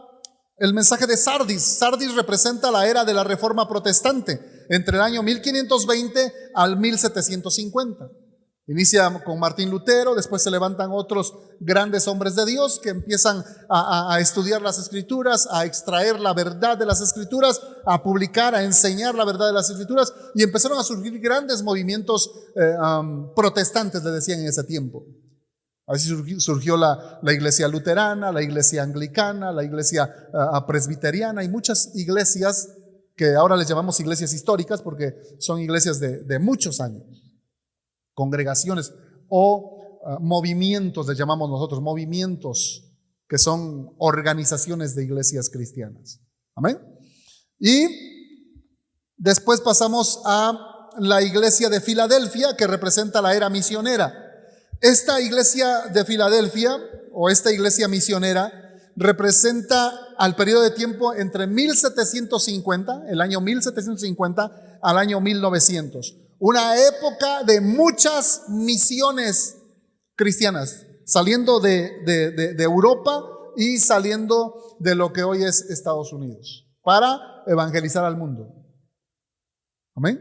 el mensaje de Sardis. Sardis representa la era de la Reforma protestante entre el año 1520 al 1750. Inicia con Martín Lutero, después se levantan otros grandes hombres de Dios que empiezan a estudiar las Escrituras, a extraer la verdad de las Escrituras, a publicar, a enseñar la verdad de las Escrituras, y empezaron a surgir grandes movimientos protestantes, le decían en ese tiempo. Así surgió la iglesia luterana, la iglesia anglicana, la iglesia presbiteriana y muchas iglesias que ahora les llamamos iglesias históricas porque son iglesias de muchos años. Congregaciones o movimientos, les llamamos nosotros, movimientos que son organizaciones de iglesias cristianas. Amén. Y después pasamos a la iglesia de Filadelfia, que representa la era misionera. Esta iglesia de Filadelfia o esta iglesia misionera representa al periodo de tiempo entre 1750, el año 1750 al año 1900. Una época de muchas misiones cristianas, saliendo de Europa y saliendo de lo que hoy es Estados Unidos, para evangelizar al mundo. Amén.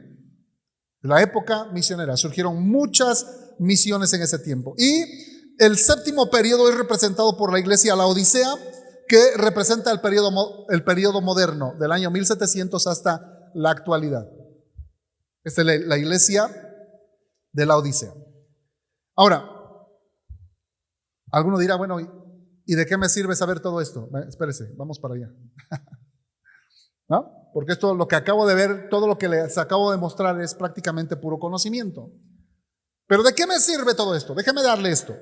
La época misionera, surgieron muchas misiones en ese tiempo. Y el séptimo periodo es representado por la iglesia Laodicea, que representa el periodo moderno, del año 1700 hasta la actualidad. Esta es la iglesia de Laodicea. Ahora, alguno dirá, bueno, ¿y de qué me sirve saber todo esto? Espérese, vamos para allá. ¿no? Porque esto, lo que acabo de ver, todo lo que les acabo de mostrar es prácticamente puro conocimiento. Pero ¿de qué me sirve todo esto? Déjeme darle esto.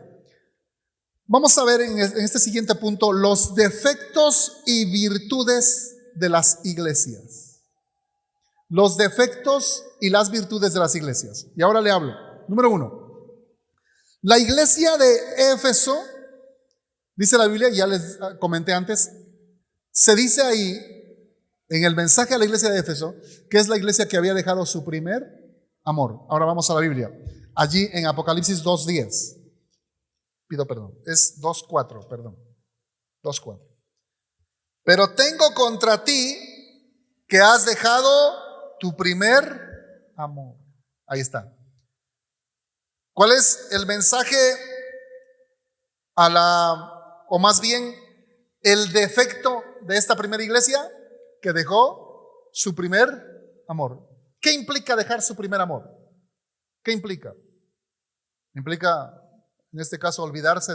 Vamos a ver en este siguiente punto los defectos y virtudes de las iglesias. Los defectos y las virtudes de las iglesias. Y ahora le hablo. Número 1. La iglesia de Éfeso, dice la Biblia, ya les comenté antes, se dice ahí en el mensaje a la iglesia de Éfeso que es la iglesia que había dejado su primer amor. Ahora vamos a la Biblia. Allí en Apocalipsis 2:10. Pido perdón. Es 2:4, perdón. 2:4. Pero tengo contra ti que has dejado tu primer amor. Ahí está. ¿Cuál es el mensaje o más bien el defecto de esta primera iglesia? Que dejó su primer amor. ¿Qué implica dejar su primer amor? ¿Qué implica? Implica, en este caso, olvidarse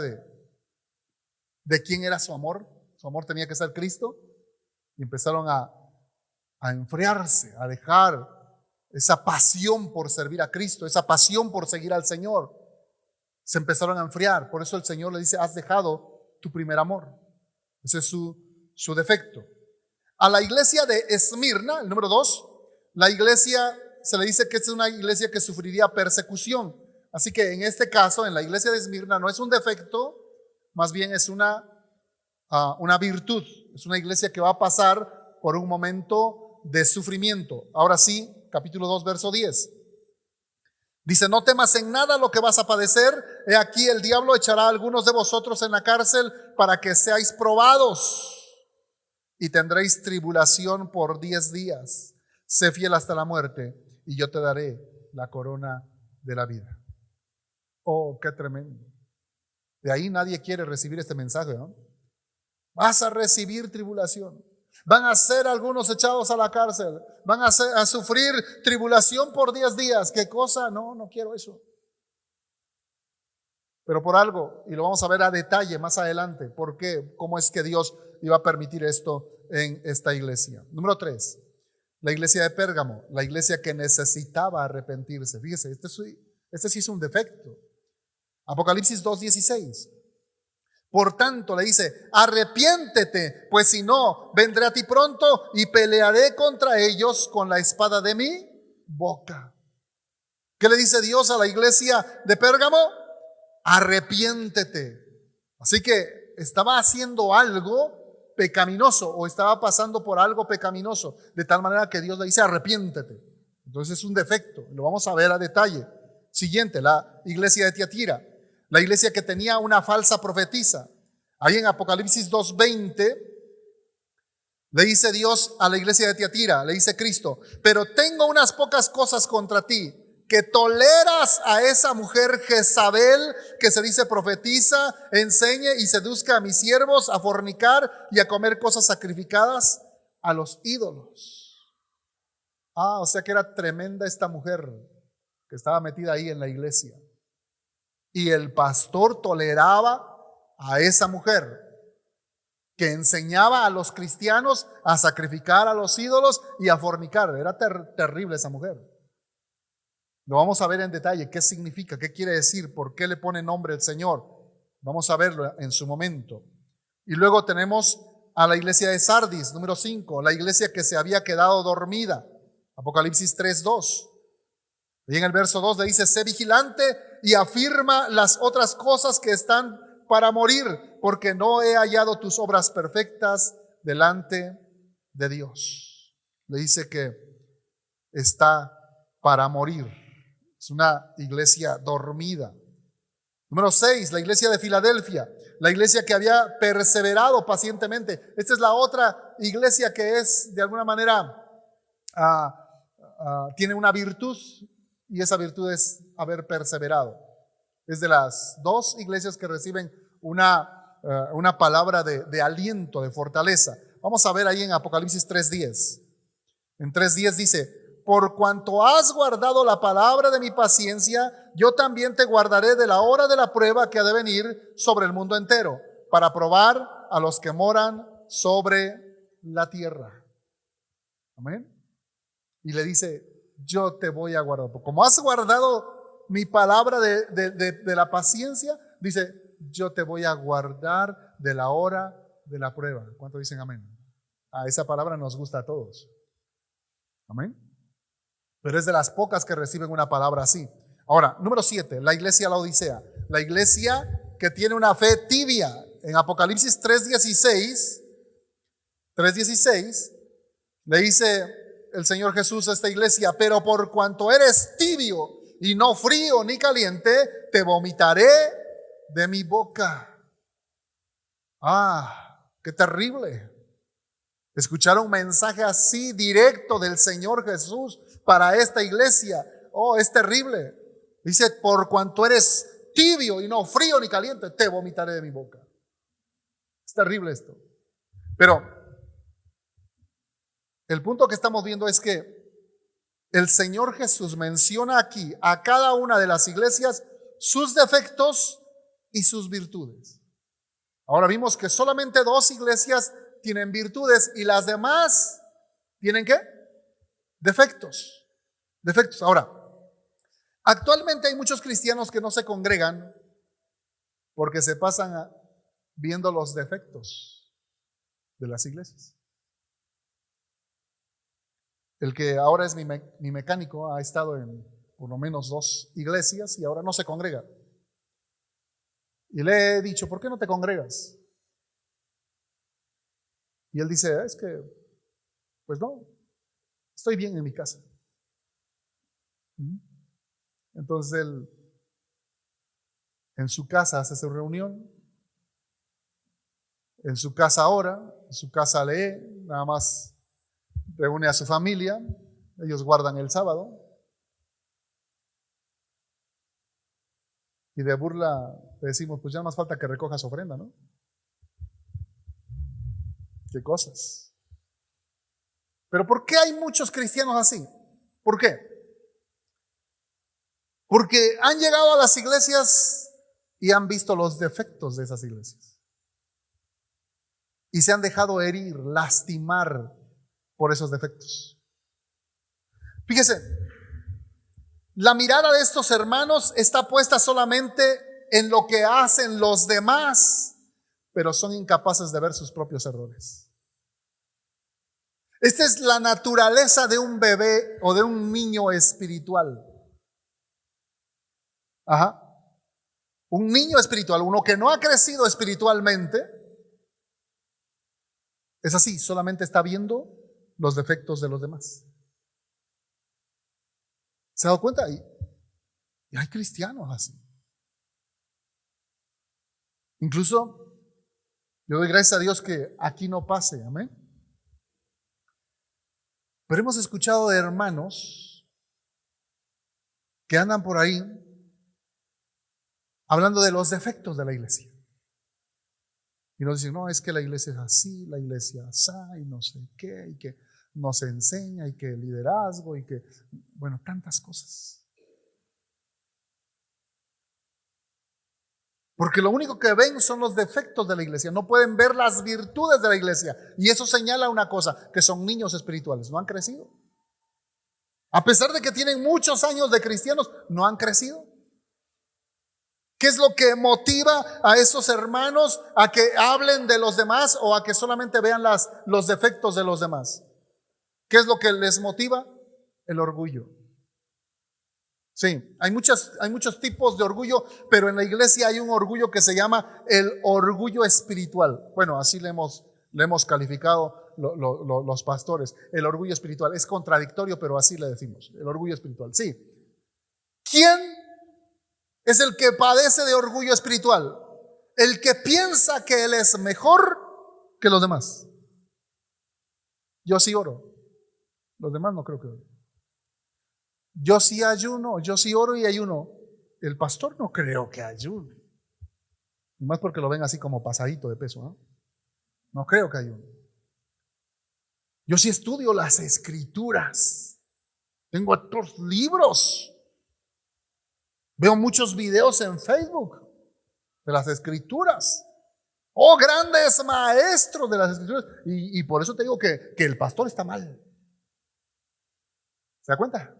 de quién era su amor. Su amor tenía que ser Cristo. Y empezaron a enfriarse, a dejar esa pasión por servir a Cristo, esa pasión por seguir al Señor. Se empezaron a enfriar. Por eso el Señor le dice, has dejado tu primer amor. Ese es su defecto. A la iglesia de Esmirna, el número 2, la iglesia se le dice que es una iglesia que sufriría persecución. Así que en este caso, en la iglesia de Esmirna, no es un defecto, más bien es una virtud. Es una iglesia que va a pasar por un momento de sufrimiento. Ahora sí, capítulo 2, verso 10. Dice, no temas en nada lo que vas a padecer. He aquí el diablo echará a algunos de vosotros en la cárcel para que seáis probados y tendréis tribulación por 10 días. Sé fiel hasta la muerte y yo te daré la corona de la vida. Oh, qué tremendo. De ahí nadie quiere recibir este mensaje, ¿no? Vas a recibir tribulación. Van a ser algunos echados a la cárcel. Van a sufrir tribulación por 10 días. ¿Qué cosa? No quiero eso. Pero por algo, y lo vamos a ver a detalle más adelante, ¿por qué? ¿Cómo es que Dios iba a permitir esto en esta iglesia? Número 3, la iglesia de Pérgamo, la iglesia que necesitaba arrepentirse. Fíjese, este sí es un defecto. Apocalipsis 2:16. Por tanto, le dice, arrepiéntete, pues si no, vendré a ti pronto y pelearé contra ellos con la espada de mi boca. ¿Qué le dice Dios a la iglesia de Pérgamo? Arrepiéntete. Así que estaba haciendo algo pecaminoso o estaba pasando por algo pecaminoso, de tal manera que Dios le dice, arrepiéntete. Entonces es un defecto, lo vamos a ver a detalle. Siguiente, la iglesia de Tiatira. La iglesia que tenía una falsa profetisa. Ahí en Apocalipsis 2:20 le dice Dios a la iglesia de Tiatira, le dice Cristo, pero tengo unas pocas cosas contra ti, que toleras a esa mujer Jezabel, que se dice profetiza, enseñe y seduzca a mis siervos a fornicar y a comer cosas sacrificadas a los ídolos. O sea que era tremenda esta mujer que estaba metida ahí en la iglesia. Y el pastor toleraba a esa mujer que enseñaba a los cristianos a sacrificar a los ídolos y a fornicar. Era terrible esa mujer. Lo vamos a ver en detalle, qué significa, qué quiere decir, por qué le pone nombre el Señor. Vamos a verlo en su momento. Y luego tenemos a la iglesia de Sardis, número 5, la iglesia que se había quedado dormida. Apocalipsis 3:2. Y en el verso 2 le dice, sé vigilante y afirma las otras cosas que están para morir, porque no he hallado tus obras perfectas delante de Dios. Le dice que está para morir. Es una iglesia dormida. Número 6, la iglesia de Filadelfia, la iglesia que había perseverado pacientemente. Esta es la otra iglesia que es, de alguna manera, tiene una virtud, y esa virtud es haber perseverado. Es de las dos iglesias que reciben una palabra de aliento, de fortaleza. Vamos a ver ahí en Apocalipsis 3:10. En 3:10 dice, por cuanto has guardado la palabra de mi paciencia, yo también te guardaré de la hora de la prueba que ha de venir sobre el mundo entero, para probar a los que moran sobre la tierra. Amén. Y le dice, yo te voy a guardar. Como has guardado mi palabra de la paciencia, dice, yo te voy a guardar de la hora de la prueba. ¿Cuánto dicen amén? Esa palabra nos gusta a todos. Amén. Pero es de las pocas que reciben una palabra así. Ahora, número 7, la iglesia Laodicea. La iglesia que tiene una fe tibia. En Apocalipsis 3:16, le dice el Señor Jesús a esta iglesia, pero por cuanto eres tibio y no frío ni caliente, te vomitaré de mi boca. Qué terrible. Escuchar un mensaje así directo del Señor Jesús para esta iglesia. Es terrible. Dice, por cuanto eres tibio y no frío ni caliente, te vomitaré de mi boca. Es terrible esto. Pero el punto que estamos viendo es que el Señor Jesús menciona aquí a cada una de las iglesias sus defectos y sus virtudes. Ahora vimos que solamente 2 iglesias tienen virtudes y las demás tienen ¿qué? Defectos. Ahora, actualmente hay muchos cristianos que no se congregan porque se pasan viendo los defectos de las iglesias. El que ahora es mi mecánico ha estado en por lo menos 2 iglesias y ahora no se congrega. Y le he dicho, ¿por qué no te congregas? Y él dice, es que, pues no, estoy bien en mi casa. Entonces él en su casa hace su reunión, en su casa ora, en su casa lee, nada más reúne a su familia, ellos guardan el sábado y de burla le decimos, pues ya no más falta que recojas ofrenda, ¿no? Qué cosas. Pero ¿por qué hay muchos cristianos así? ¿Por qué? Porque han llegado a las iglesias y han visto los defectos de esas iglesias y se han dejado herir, lastimar por esos defectos. Fíjese, la mirada de estos hermanos está puesta solamente en lo que hacen los demás, pero son incapaces de ver sus propios errores. Esta es la naturaleza de un bebé o de un niño espiritual. Un niño espiritual, uno que no ha crecido espiritualmente, es así, solamente está viendo los defectos de los demás. ¿Se ha dado cuenta? Y hay cristianos así. Incluso yo doy gracias a Dios que aquí no pase, amén. Pero hemos escuchado de hermanos que andan por ahí hablando de los defectos de la iglesia. Y nos dicen, no, es que la iglesia es así, la iglesia es así, y no sé qué, y que no se enseña, y que liderazgo, y que, bueno, tantas cosas. Porque lo único que ven son los defectos de la iglesia, no pueden ver las virtudes de la iglesia. Y eso señala una cosa, que son niños espirituales, no han crecido. A pesar de que tienen muchos años de cristianos, no han crecido. ¿Qué es lo que motiva a esos hermanos a que hablen de los demás o a que solamente vean los defectos de los demás? ¿Qué es lo que les motiva? El orgullo. Sí, hay muchos tipos de orgullo, pero en la iglesia hay un orgullo que se llama el orgullo espiritual. Bueno, así le hemos calificado los pastores. El orgullo espiritual es contradictorio, pero así le decimos. El orgullo espiritual, sí. ¿Quién es el que padece de orgullo espiritual? El que piensa que él es mejor que los demás. Yo sí oro, los demás no creo que oren. Yo sí ayuno, yo sí oro y ayuno. El pastor no creo que ayune. Y más porque lo ven así como pasadito de peso, ¿no? No creo que ayune. Yo sí estudio las escrituras. Tengo otros libros. Veo muchos videos en Facebook de las escrituras. Grandes maestros de las escrituras. Y por eso te digo que el pastor está mal. ¿Se da cuenta?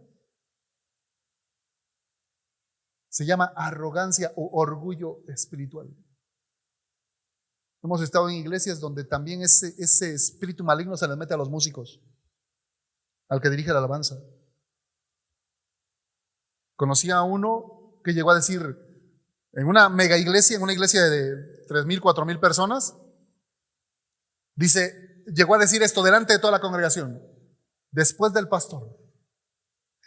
Se llama arrogancia o orgullo espiritual. Hemos estado en iglesias donde también ese espíritu maligno se les mete a los músicos, al que dirige la alabanza. Conocí a uno que llegó a decir, en una mega iglesia, en una iglesia de 3,000, 4,000 personas, dice, llegó a decir esto delante de toda la congregación: después del pastor,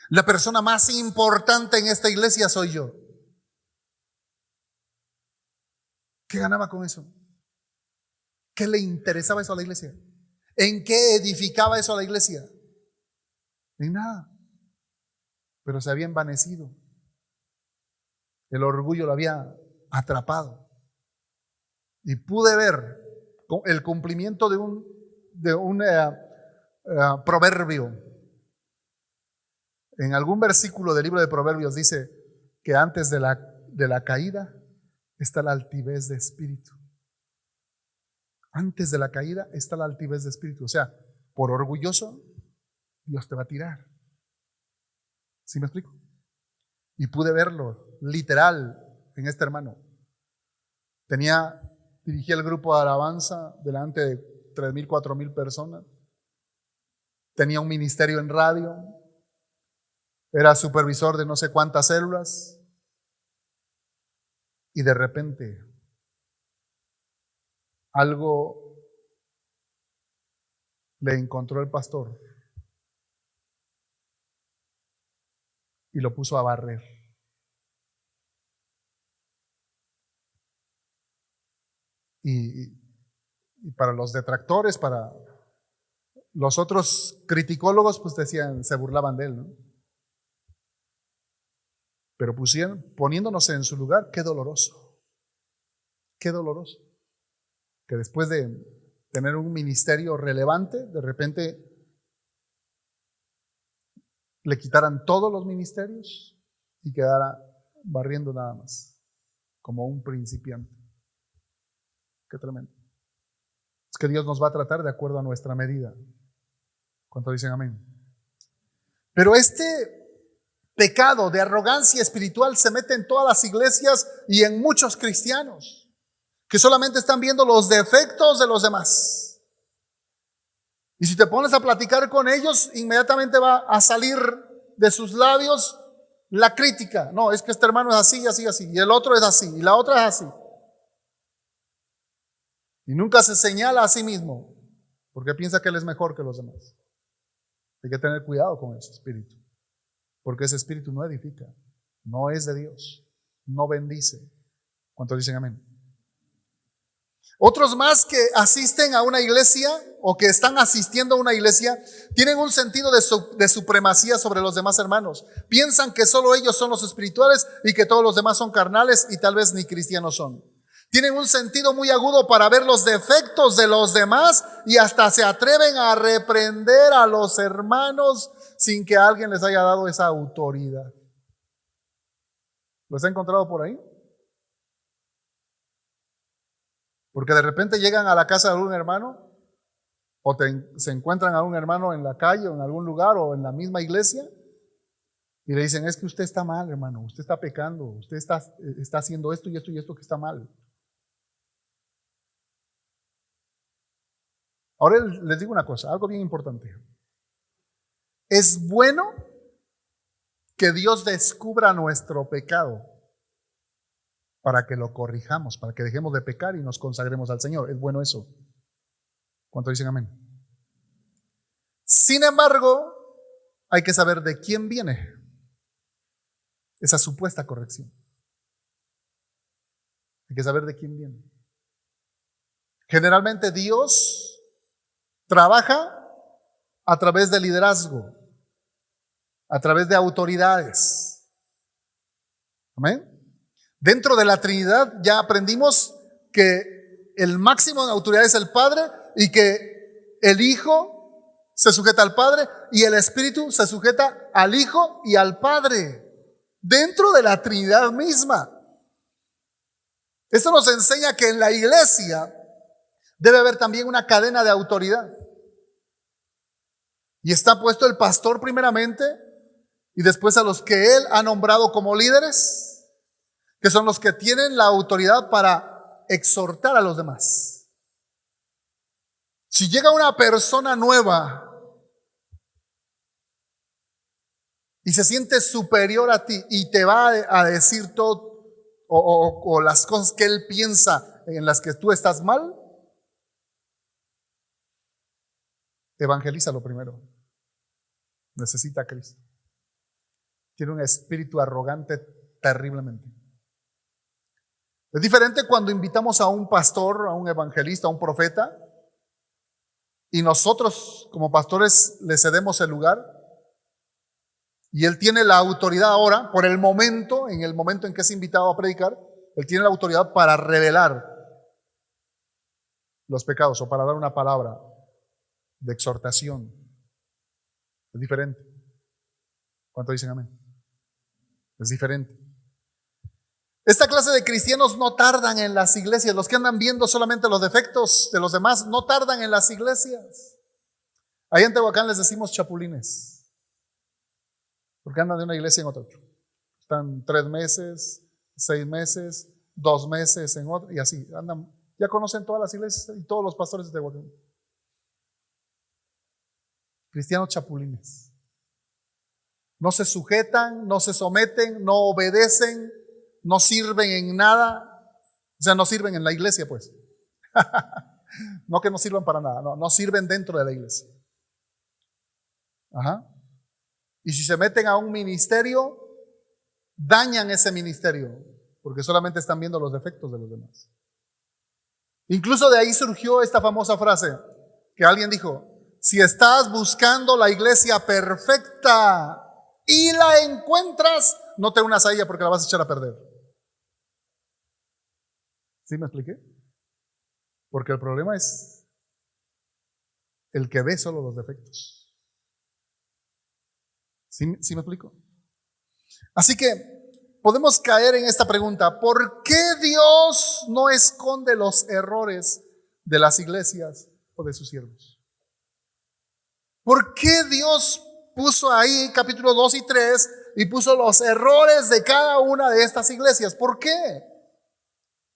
la persona más importante en esta iglesia soy yo. ¿Qué ganaba con eso? ¿Qué le interesaba eso a la iglesia? ¿En qué edificaba eso a la iglesia? En nada. Pero se había envanecido. El orgullo lo había atrapado. Y pude ver el cumplimiento de un proverbio. En algún versículo del libro de Proverbios dice que antes de la caída está la altivez de espíritu. Antes de la caída está la altivez de espíritu. O sea, por orgulloso, Dios te va a tirar. ¿Sí me explico? Y pude verlo literal en este hermano. Dirigía el grupo de alabanza delante de 3,000, 4,000 personas. Tenía un ministerio en radio. Era supervisor de no sé cuántas células. Y de repente algo le encontró el pastor y lo puso a barrer. Y para los detractores, para los otros criticólogos, pues decían, se burlaban de él, ¿no? Pero poniéndonos en su lugar, qué doloroso que después de tener un ministerio relevante, de repente le quitaran todos los ministerios y quedara barriendo nada más, como un principiante. Qué tremendo. Es que Dios nos va a tratar de acuerdo a nuestra medida. ¿Cuánto dicen amén? Pero este pecado de arrogancia espiritual se mete en todas las iglesias y en muchos cristianos que solamente están viendo los defectos de los demás. Y si te pones a platicar con ellos, inmediatamente va a salir de sus labios la crítica. No, es que este hermano es así, así, así, y el otro es así, y la otra es así. Y nunca se señala a sí mismo porque piensa que él es mejor que los demás. Hay que tener cuidado con ese espíritu, porque ese espíritu no edifica, no es de Dios, no bendice. ¿Cuántos dicen amén? Otros más que asisten a una iglesia o que están asistiendo a una iglesia tienen un sentido de supremacía sobre los demás hermanos. Piensan que solo ellos son los espirituales y que todos los demás son carnales y tal vez ni cristianos son. Tienen un sentido muy agudo para ver los defectos de los demás y hasta se atreven a reprender a los hermanos sin que alguien les haya dado esa autoridad. ¿Los ha encontrado por ahí? Porque de repente llegan a la casa de algún hermano o se encuentran a un hermano en la calle o en algún lugar o en la misma iglesia y le dicen, es que usted está mal, hermano, usted está pecando, usted está haciendo esto y esto y esto que está mal. Ahora les digo una cosa, algo bien importante. Es bueno que Dios descubra nuestro pecado para que lo corrijamos, para que dejemos de pecar y nos consagremos al Señor. Es bueno eso. ¿Cuánto dicen amén? Sin embargo, hay que saber de quién viene esa supuesta corrección. Hay que saber de quién viene. Generalmente Dios trabaja a través de liderazgo, a través de autoridades. Amén. Dentro de la Trinidad ya aprendimos que el máximo en autoridad es el Padre y que el Hijo se sujeta al Padre y el Espíritu se sujeta al Hijo y al Padre. Dentro de la Trinidad misma. Esto nos enseña que en la iglesia debe haber también una cadena de autoridad. Y está puesto el pastor primeramente, Y después a los que Él ha nombrado como líderes, que son los que tienen la autoridad para exhortar a los demás. Si llega una persona nueva y se siente superior a ti y te va a decir todo o las cosas que él piensa en las que tú estás mal, evangelízalo primero. Necesita a Cristo. Tiene un espíritu arrogante terriblemente. Es diferente cuando invitamos a un pastor, a un evangelista, a un profeta, y nosotros como pastores le cedemos el lugar, y él tiene la autoridad ahora, por el momento, en el momento en que es invitado a predicar, él tiene la autoridad para revelar los pecados o para dar una palabra de exhortación. Es diferente. ¿Cuánto dicen amén? Es diferente. Esta clase de cristianos no tardan en las iglesias. Los que andan viendo solamente los defectos de los demás no tardan en las iglesias. Ahí en Tehuacán les decimos chapulines, porque andan de una iglesia en otra. Están 3 meses, 6 meses, 2 meses en otra, y así andan. Ya conocen todas las iglesias y todos los pastores de Tehuacán. Cristianos chapulines. No se sujetan, no se someten, no obedecen, no sirven en nada. O sea, no sirven en la iglesia, pues. No que no sirvan para nada, no sirven dentro de la iglesia. Ajá. Y si se meten a un ministerio, dañan ese ministerio, porque solamente están viendo los defectos de los demás. Incluso de ahí surgió esta famosa frase que alguien dijo: si estás buscando la iglesia perfecta y la encuentras, no te unas a ella porque la vas a echar a perder. ¿Sí me expliqué? Porque el problema es el que ve solo los defectos. ¿Sí me explico? Así que podemos caer en esta pregunta: ¿por qué Dios no esconde los errores de las iglesias o de sus siervos? ¿Por qué Dios puso ahí capítulo 2 y 3 y puso los errores de cada una de estas iglesias? ¿Por qué?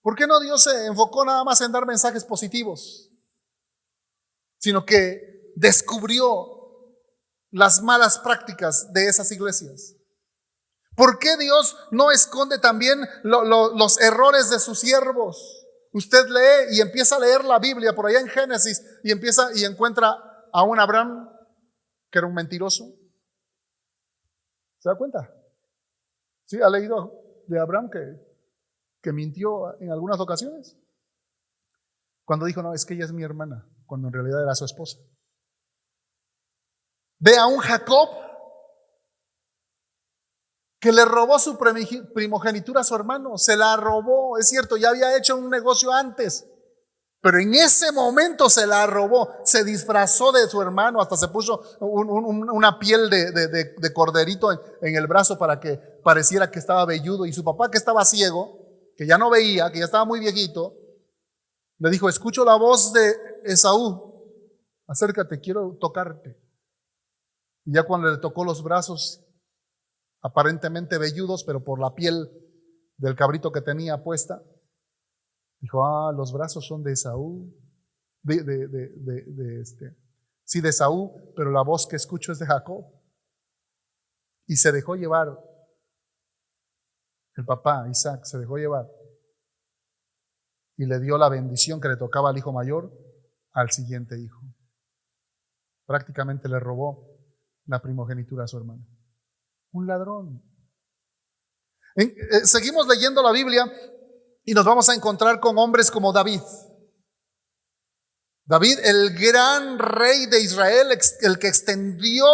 ¿Por qué no Dios se enfocó nada más en dar mensajes positivos, sino que descubrió las malas prácticas de esas iglesias? ¿Por qué Dios no esconde también los errores de sus siervos? Usted lee y empieza a leer la Biblia por allá en Génesis y empieza y encuentra a un Abraham que era un mentiroso. ¿Se da cuenta? ¿Sí? ¿Ha leído de Abraham que mintió en algunas ocasiones? Cuando dijo: no, es que ella es mi hermana, cuando en realidad era su esposa. Ve a un Jacob que le robó su primogenitura a su hermano. Se la robó, es cierto, ya había hecho un negocio antes, pero en ese momento se la robó. Se disfrazó de su hermano, hasta se puso una piel de corderito en el brazo para que pareciera que estaba velludo. Y su papá, que estaba ciego, que ya no veía, que ya estaba muy viejito, le dijo: escucho la voz de Esaú, acércate, quiero tocarte. Y ya cuando le tocó los brazos, aparentemente velludos, pero por la piel del cabrito que tenía puesta, dijo: los brazos son de Esaú, sí, de Esaú, pero la voz que escucho es de Jacob. Y se dejó llevar. El papá, Isaac, se dejó llevar y le dio la bendición que le tocaba al hijo mayor al siguiente hijo. Prácticamente le robó la primogenitura a su hermano. Un ladrón. Seguimos leyendo la Biblia y nos vamos a encontrar con hombres como David. David, el gran rey de Israel, el que extendió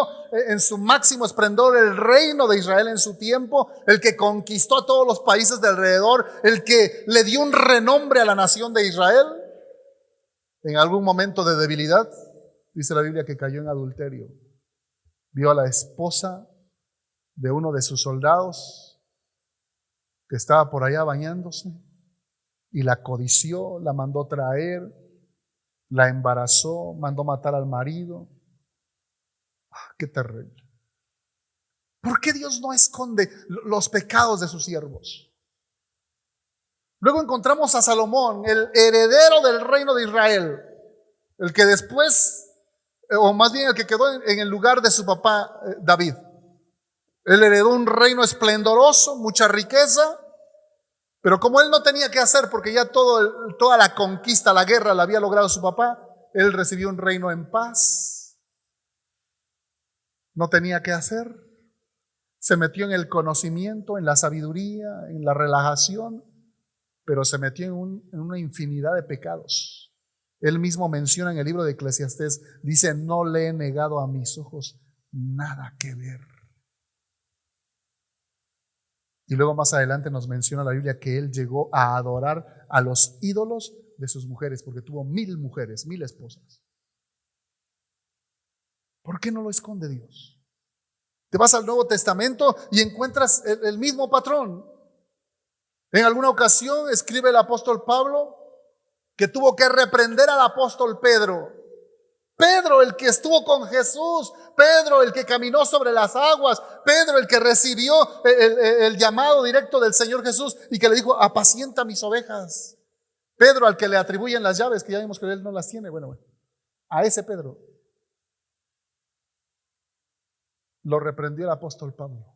en su máximo esplendor el reino de Israel en su tiempo, el que conquistó a todos los países de alrededor, el que le dio un renombre a la nación de Israel. En algún momento de debilidad, dice la Biblia que cayó en adulterio. Vio a la esposa de uno de sus soldados que estaba por allá bañándose y la codició, la mandó traer, la embarazó, mandó matar al marido. ¡Qué terrible! ¿Por qué Dios no esconde los pecados de sus siervos? Luego encontramos a Salomón, el heredero del reino de Israel, el que después, o más bien el que quedó en el lugar de su papá David. Él heredó un reino esplendoroso, mucha riqueza, pero como él no tenía que hacer, porque ya toda la conquista, la guerra la había logrado su papá, él recibió un reino en paz. No tenía que hacer. Se metió en el conocimiento, en la sabiduría, en la relajación, pero se metió en una infinidad de pecados. Él mismo menciona en el libro de Eclesiastés, dice: no le he negado a mis ojos nada que ver. Y luego más adelante nos menciona la Biblia que él llegó a adorar a los ídolos de sus mujeres, porque tuvo 1000 mujeres, 1000 esposas. ¿Por qué no lo esconde Dios? Te vas al Nuevo Testamento y encuentras el mismo patrón. En alguna ocasión escribe el apóstol Pablo que tuvo que reprender al apóstol Pedro. Pedro, el que estuvo con Jesús, Pedro, el que caminó sobre las aguas, Pedro, el que recibió el llamado directo del Señor Jesús y que le dijo: apacienta mis ovejas. Pedro, al que le atribuyen las llaves, que ya vimos que él no las tiene. Bueno, a ese Pedro lo reprendió el apóstol Pablo,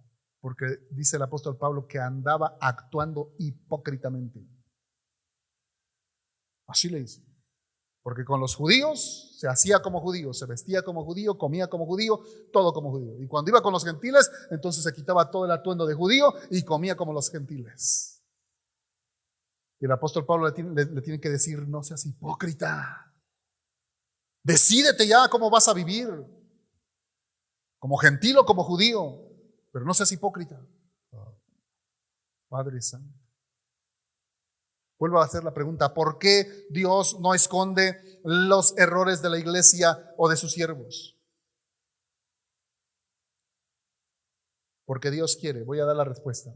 porque dice el apóstol Pablo que andaba actuando hipócritamente. Así le dice. Porque con los judíos se hacía como judío, se vestía como judío, comía como judío, todo como judío. Y cuando iba con los gentiles, entonces se quitaba todo el atuendo de judío y comía como los gentiles. Y el apóstol Pablo le tiene que decir: no seas hipócrita. Decídete ya cómo vas a vivir, como gentil o como judío, pero no seas hipócrita. Padre Santo. Vuelvo a hacer la pregunta: ¿por qué Dios no esconde los errores de la iglesia o de sus siervos? Porque Dios quiere, voy a dar la respuesta.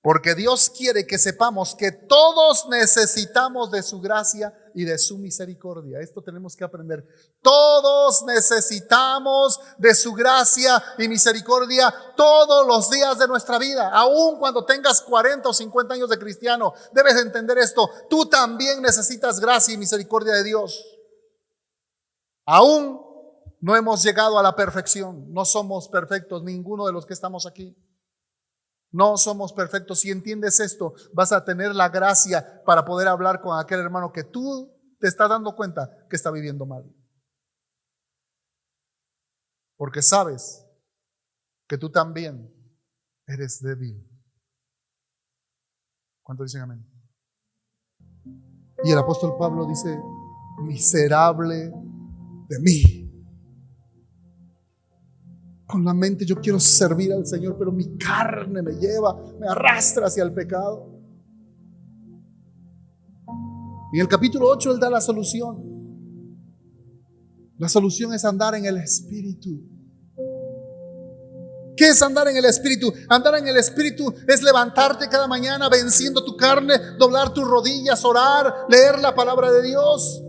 Porque Dios quiere que sepamos que todos necesitamos de su gracia y de su misericordia. Esto tenemos que aprender. Todos necesitamos de su gracia y misericordia todos los días de nuestra vida. Aun cuando tengas 40 o 50 años de cristiano, debes entender esto. Tú también necesitas gracia y misericordia de Dios. Aún no hemos llegado a la perfección. No somos perfectos, ninguno de los que estamos aquí. No somos perfectos. Si entiendes esto, vas a tener la gracia para poder hablar con aquel hermano que tú te estás dando cuenta que está viviendo mal. Porque sabes que tú también eres débil. ¿Cuántos dicen amén? Y el apóstol Pablo dice: miserable de mí. Con la mente yo quiero servir al Señor, pero mi carne me lleva, me arrastra hacia el pecado. En el capítulo 8 él da la solución. La solución es andar en el Espíritu. ¿Qué es andar en el Espíritu? Andar en el Espíritu es levantarte cada mañana venciendo tu carne, doblar tus rodillas, orar, leer la palabra de Dios,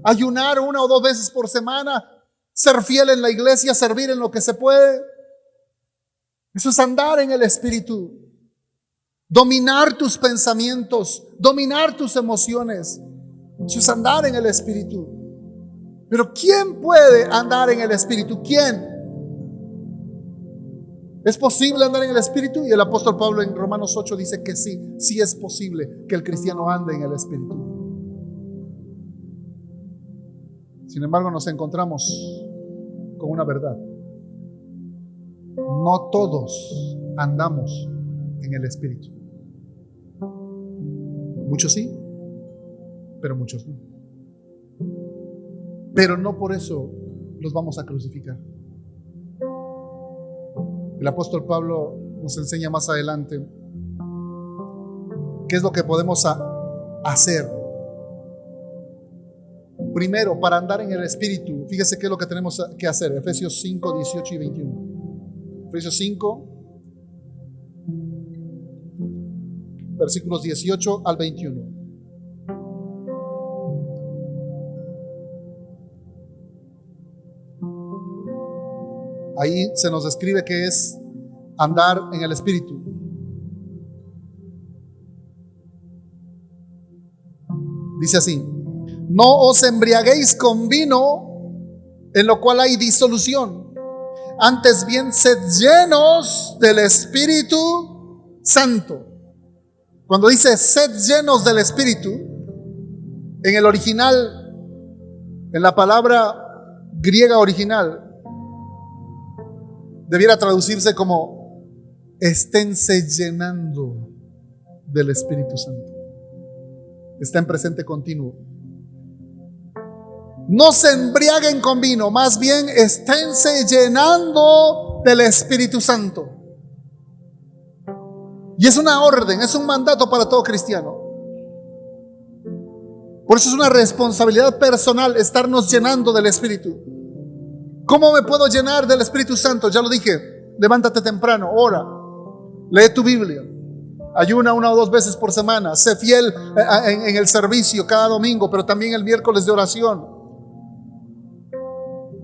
ayunar 1 o 2 veces por semana, ser fiel en la iglesia, servir en lo que se puede. Eso es andar en el Espíritu. Dominar tus pensamientos, dominar tus emociones. Eso es andar en el Espíritu. Pero ¿quién puede andar en el Espíritu? ¿Quién? ¿Es posible andar en el Espíritu? Y el apóstol Pablo en Romanos 8 dice que sí, sí es posible que el cristiano ande en el Espíritu. Sin embargo, nos encontramos con una verdad. No todos andamos en el Espíritu. Muchos sí, pero muchos no. Pero no por eso los vamos a crucificar. El apóstol Pablo nos enseña más adelante qué es lo que podemos hacer. Primero, para andar en el Espíritu, fíjese qué es lo que tenemos que hacer. Efesios 5, 18 y 21. Efesios 5, versículos 18 al 21. Ahí se nos describe que es andar en el Espíritu. Dice así: no os embriaguéis con vino, en lo cual hay disolución, antes bien sed llenos del Espíritu Santo. Cuando dice sed llenos del Espíritu, en el original, en la palabra griega original, debiera traducirse como esténse llenando del Espíritu Santo. Está en presente continuo. No se embriaguen con vino, más bien esténse llenando del Espíritu Santo. Y es una orden, es un mandato para todo cristiano. Por eso es una responsabilidad personal estarnos llenando del Espíritu. ¿Cómo me puedo llenar del Espíritu Santo? Ya lo dije, levántate temprano, ora, lee tu Biblia, ayuna 1 o 2 veces por semana, sé fiel en el servicio cada domingo, pero también el miércoles de oración.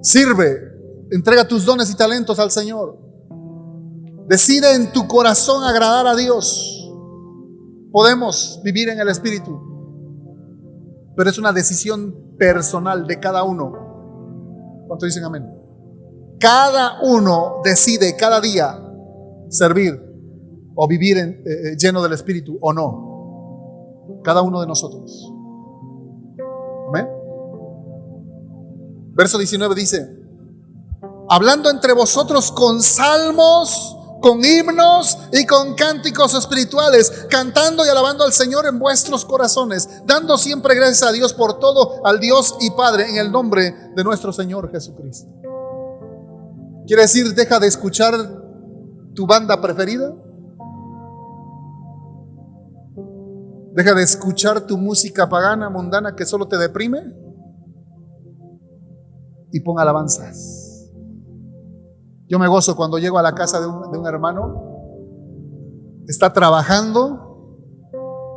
Sirve, entrega tus dones y talentos al Señor. Decide en tu corazón agradar a Dios. Podemos vivir en el Espíritu, pero es una decisión personal de cada uno. ¿Cuánto dicen amén? Cada uno decide cada día servir o vivir lleno del Espíritu o no. Cada uno de nosotros. Amén. Verso 19 dice: hablando entre vosotros con salmos, con himnos y con cánticos espirituales, cantando y alabando al Señor en vuestros corazones, dando siempre gracias a Dios por todo, al Dios y Padre, en el nombre de nuestro Señor Jesucristo. Quiere decir, deja de escuchar tu banda preferida, deja de escuchar tu música pagana, mundana, que solo te deprime, y pon alabanzas. Yo me gozo cuando llego a la casa de un hermano, está trabajando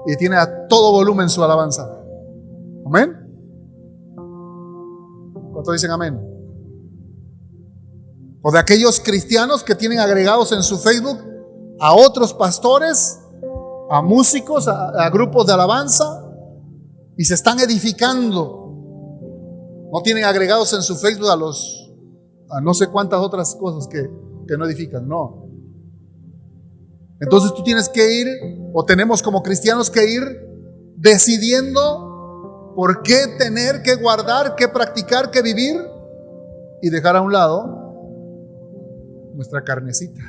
y tiene a todo volumen su alabanza. Amén. ¿Cuántos dicen amén? O de aquellos cristianos que tienen agregados en su Facebook a otros pastores, a músicos, a grupos de alabanza, y se están edificando. No tienen agregados en su Facebook a no sé cuántas otras cosas que no edifican, no. Entonces tú tienes que ir, o tenemos como cristianos que ir decidiendo por qué tener, qué guardar, qué practicar, qué vivir, y dejar a un lado nuestra carnecita.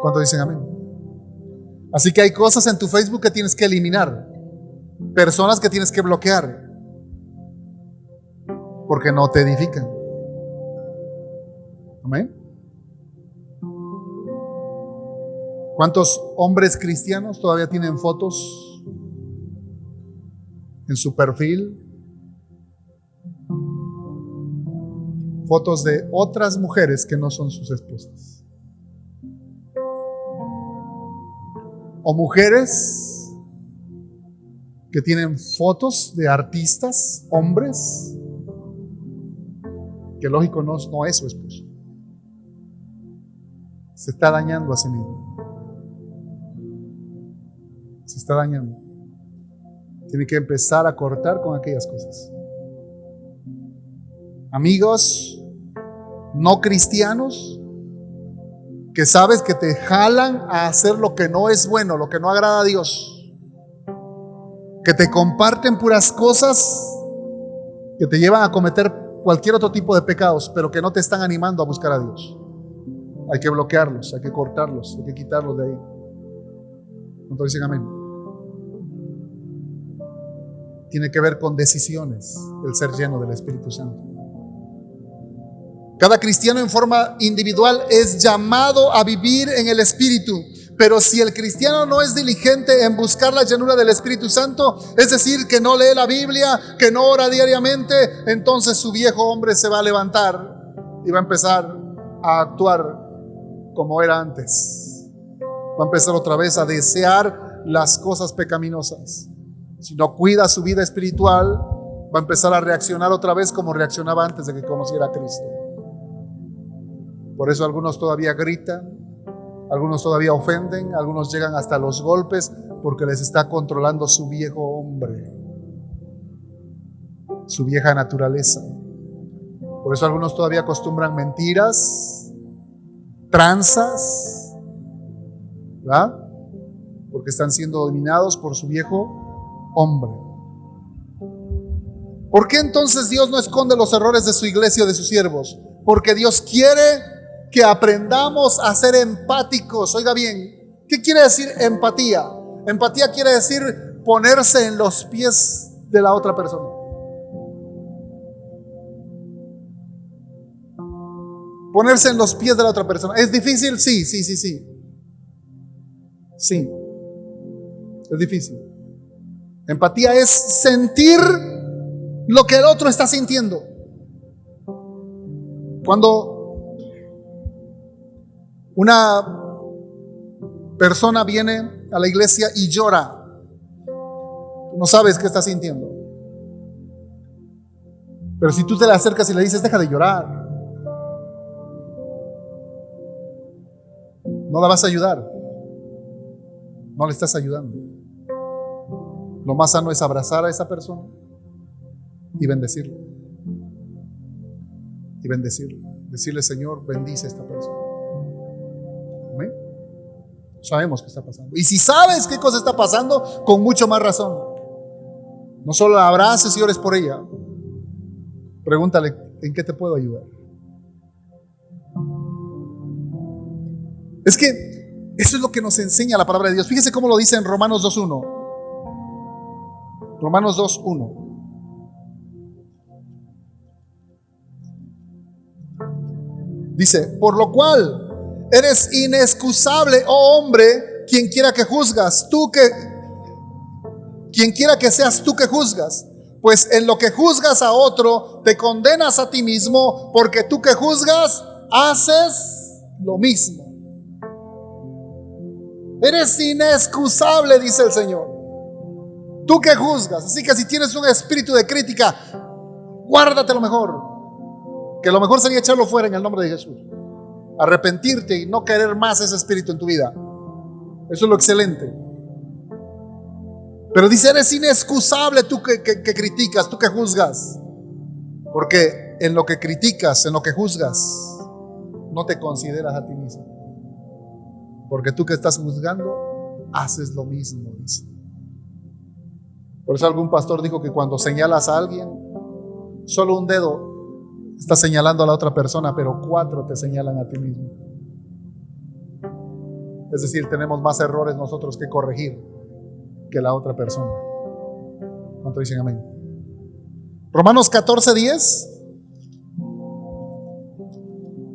¿Cuántos dicen amén? Así que hay cosas en tu Facebook que tienes que eliminar, personas que tienes que bloquear, porque no te edifican. Amén. ¿Cuántos hombres cristianos todavía tienen fotos en su perfil? Fotos de otras mujeres que no son sus esposas. O mujeres que tienen fotos de artistas, hombres, que lógico no es su esposo. Se está dañando a sí mismo. Se está dañando. Tiene que empezar a cortar con aquellas cosas. Amigos no cristianos que sabes que te jalan a hacer lo que no es bueno, lo que no agrada a Dios, que te comparten puras cosas que te llevan a cometer cualquier otro tipo de pecados, pero que no te están animando a buscar a Dios. Hay que bloquearlos, hay que cortarlos, hay que quitarlos de ahí. ¿Cuántos dicen amén? Tiene que ver con decisiones el ser lleno del Espíritu Santo. Cada cristiano en forma individual es llamado a vivir en el Espíritu, pero si el cristiano no es diligente en buscar la llenura del Espíritu Santo, es decir, que no lee la Biblia, que no ora diariamente, entonces su viejo hombre se va a levantar y va a empezar a actuar como era antes. Va a empezar otra vez a desear las cosas pecaminosas. Si no cuida su vida espiritual, va a empezar a reaccionar otra vez como reaccionaba antes de que conociera a Cristo. Por eso algunos todavía gritan, Algunos todavía ofenden, algunos llegan hasta los golpes porque les está controlando su viejo hombre, su vieja naturaleza. Por eso algunos todavía acostumbran mentiras, tranzas, ¿verdad? Porque están siendo dominados por su viejo hombre. ¿Por qué entonces Dios no esconde los errores de su iglesia o de sus siervos? Porque Dios quiere que aprendamos a ser empáticos. Oiga bien, ¿qué quiere decir empatía? Empatía quiere decir ponerse en los pies de la otra persona. Ponerse en los pies de la otra persona. ¿Es difícil? Sí. Sí, es difícil. Empatía es sentir lo que el otro está sintiendo. Cuando una persona viene a la iglesia y llora, tú no sabes qué está sintiendo. Pero si tú te le acercas y le dices, deja de llorar, no la vas a ayudar. No le estás ayudando. Lo más sano es abrazar a esa persona y bendecirlo. Y bendecirlo. Decirle, Señor, bendice a esta persona. ¿Amén? Sabemos qué está pasando. Y si sabes qué cosa está pasando, con mucho más razón. No solo la abraces y ores por ella. Pregúntale, ¿en qué te puedo ayudar? Es que eso es lo que nos enseña la palabra de Dios. Fíjese cómo lo dice en Romanos 2:1. Romanos 2:1. Dice, por lo cual eres inexcusable, oh hombre, quien quiera que seas tú que juzgas. Pues en lo que juzgas a otro, te condenas a ti mismo, porque tú que juzgas, haces lo mismo. Eres inexcusable, dice el Señor. Tú que juzgas. Así que si tienes un espíritu de crítica, guárdate lo mejor. Que lo mejor sería echarlo fuera en el nombre de Jesús. Arrepentirte y no querer más ese espíritu en tu vida. Eso es lo excelente. Pero dice, eres inexcusable tú que criticas, tú que juzgas. Porque en lo que criticas, en lo que juzgas, no te consideras a ti mismo. Porque tú que estás juzgando, haces lo mismo, dice. Por eso algún pastor dijo que cuando señalas a alguien, solo un dedo está señalando a la otra persona, pero 4 te señalan a ti mismo. Es decir, tenemos más errores nosotros que corregir que la otra persona. ¿Cuánto dicen amén? Romanos 14:10.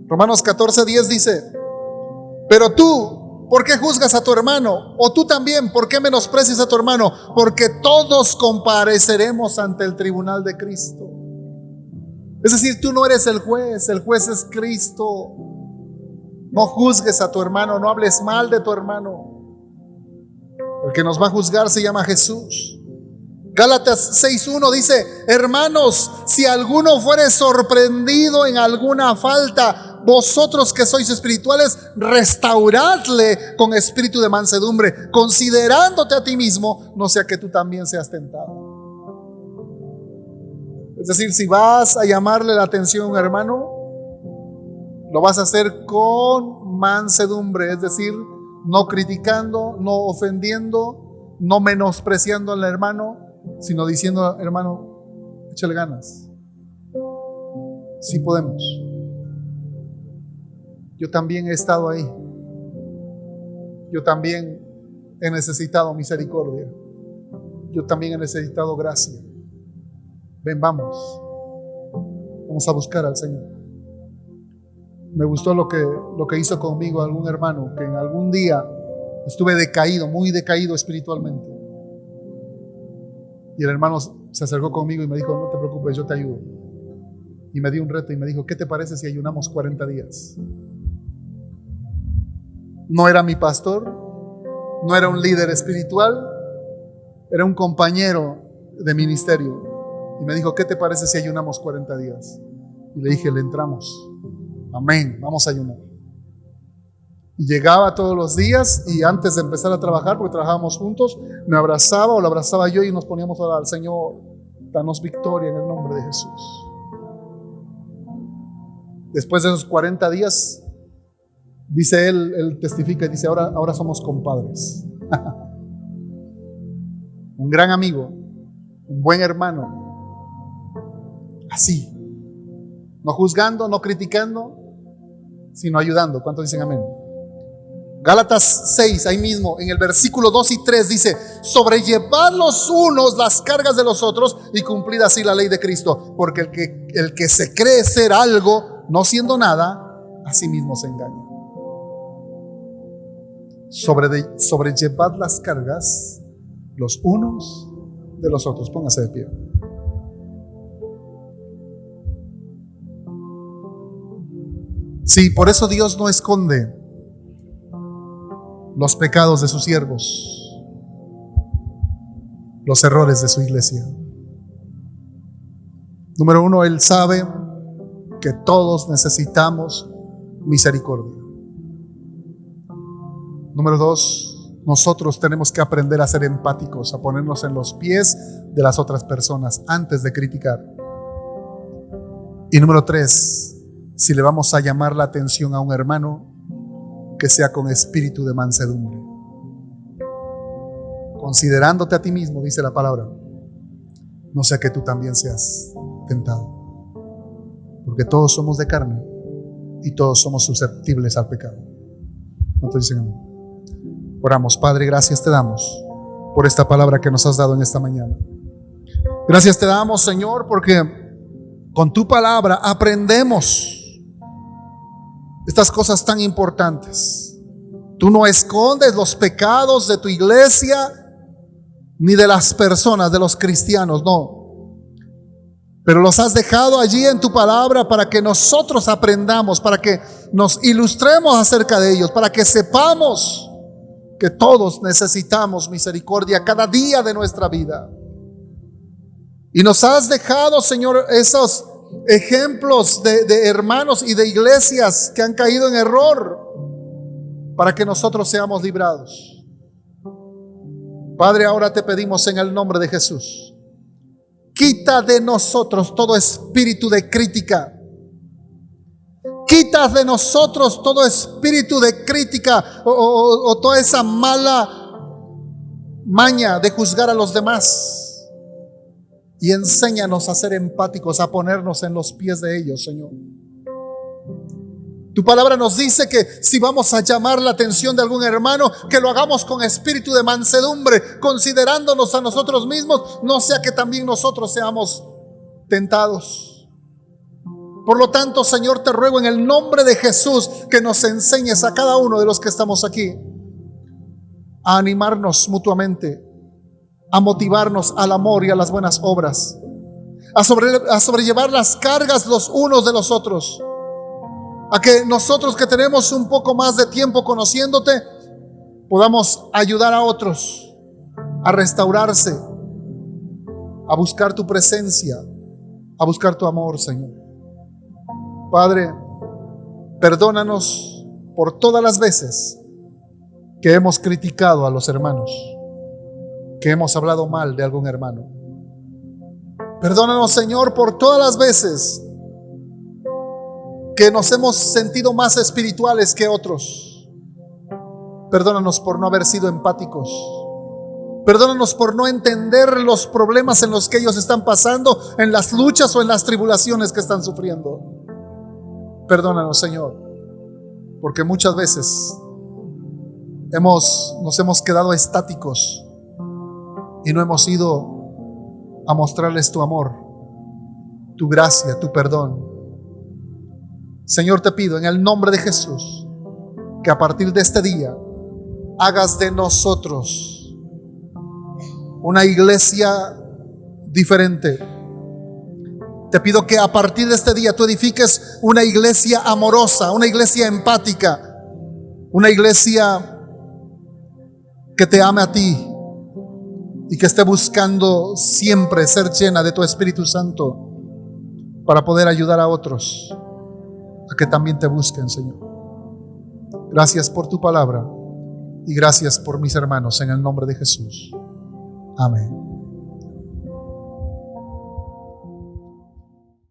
Romanos 14:10 dice, pero tú, ¿por qué juzgas a tu hermano? O tú también, ¿por qué menosprecias a tu hermano? Porque todos compareceremos ante el tribunal de Cristo. Es decir, tú no eres el juez es Cristo. No juzgues a tu hermano, no hables mal de tu hermano. El que nos va a juzgar se llama Jesús. Gálatas 6:1 dice, hermanos, si alguno fuere sorprendido en alguna falta, vosotros que sois espirituales, restauradle con espíritu de mansedumbre, considerándote a ti mismo, no sea que tú también seas tentado. Es decir, si vas a llamarle la atención a un hermano, lo vas a hacer con mansedumbre, es decir, no criticando, no ofendiendo, no menospreciando al hermano, sino diciendo, hermano, échale ganas. Sí podemos. Yo también he estado ahí. Yo también he necesitado misericordia. Yo también he necesitado gracia. Ven, vamos a buscar al Señor. Me gustó lo que hizo conmigo algún hermano, que en algún día estuve decaído, muy decaído espiritualmente, y el hermano se acercó conmigo y me dijo, no te preocupes, yo te ayudo. Y me dio un reto y me dijo, ¿qué te parece si ayunamos 40 días? No era mi pastor, no era un líder espiritual, era un compañero de ministerio. Y me dijo, ¿qué te parece si ayunamos 40 días? Y le dije, le entramos. Amén, vamos a ayunar. Y llegaba todos los días y antes de empezar a trabajar, porque trabajábamos juntos, me abrazaba o la abrazaba yo y nos poníamos a orar: Señor, danos victoria en el nombre de Jesús. Después de esos 40 días, dice él testifica y dice: ahora somos compadres. Un gran amigo, un buen hermano. Así, no juzgando, no criticando, sino ayudando. ¿Cuántos dicen amén? Gálatas 6, ahí mismo, en el versículo 2 y 3 dice: sobrellevad los unos las cargas de los otros y cumplid así la ley de Cristo, porque el que se cree ser algo, no siendo nada, a sí mismo se engaña. Sobrellevad las cargas los unos de los otros. Póngase de pie. Sí, por eso Dios no esconde los pecados de sus siervos, los errores de su iglesia. Número uno, Él sabe que todos necesitamos misericordia. Número dos, nosotros tenemos que aprender a ser empáticos, a ponernos en los pies de las otras personas antes de criticar. Y número tres, si le vamos a llamar la atención a un hermano, que sea con espíritu de mansedumbre, considerándote a ti mismo, dice la palabra, no sea que tú también seas tentado, porque todos somos de carne y todos somos susceptibles al pecado. ¿Cuántos dicen amén? Oramos. Padre, gracias te damos por esta palabra que nos has dado en esta mañana. Gracias te damos, Señor, porque con tu palabra aprendemos estas cosas tan importantes. Tú no escondes los pecados de tu iglesia ni de las personas, de los cristianos, no. Pero los has dejado allí en tu palabra para que nosotros aprendamos, para que nos ilustremos acerca de ellos, para que sepamos que todos necesitamos misericordia cada día de nuestra vida. Y nos has dejado, Señor, esos ejemplos de hermanos y de iglesias que han caído en error para que nosotros seamos librados. Padre, ahora te pedimos en el nombre de Jesús, quita de nosotros todo espíritu de crítica. Quita de nosotros todo espíritu de crítica o toda esa mala maña de juzgar a los demás. Y enséñanos a ser empáticos, a ponernos en los pies de ellos, Señor. Tu palabra nos dice que si vamos a llamar la atención de algún hermano, que lo hagamos con espíritu de mansedumbre, considerándonos a nosotros mismos, no sea que también nosotros seamos tentados. Por lo tanto, Señor, te ruego en el nombre de Jesús que nos enseñes a cada uno de los que estamos aquí a animarnos mutuamente, a motivarnos al amor y a las buenas obras, a sobrellevar las cargas los unos de los otros, a que nosotros que tenemos un poco más de tiempo conociéndote, podamos ayudar a otros a restaurarse, a buscar tu presencia, a buscar tu amor, Señor. Padre, perdónanos por todas las veces que hemos criticado a los hermanos, que hemos hablado mal de algún hermano. Perdónanos, Señor, por todas las veces que nos hemos sentido más espirituales que otros. Perdónanos por no haber sido empáticos. Perdónanos por no entender los problemas en los que ellos están pasando, en las luchas o en las tribulaciones que están sufriendo. Perdónanos, Señor, porque muchas veces nos hemos quedado estáticos y no hemos ido a mostrarles tu amor, tu gracia, tu perdón. Señor, te pido en el nombre de Jesús que a partir de este día hagas de nosotros una iglesia diferente. Te pido que a partir de este día tú edifiques una iglesia amorosa, una iglesia empática, una iglesia que te ame a ti y que esté buscando siempre ser llena de tu Espíritu Santo para poder ayudar a otros a que también te busquen, Señor. Gracias por tu palabra y gracias por mis hermanos en el nombre de Jesús. Amén.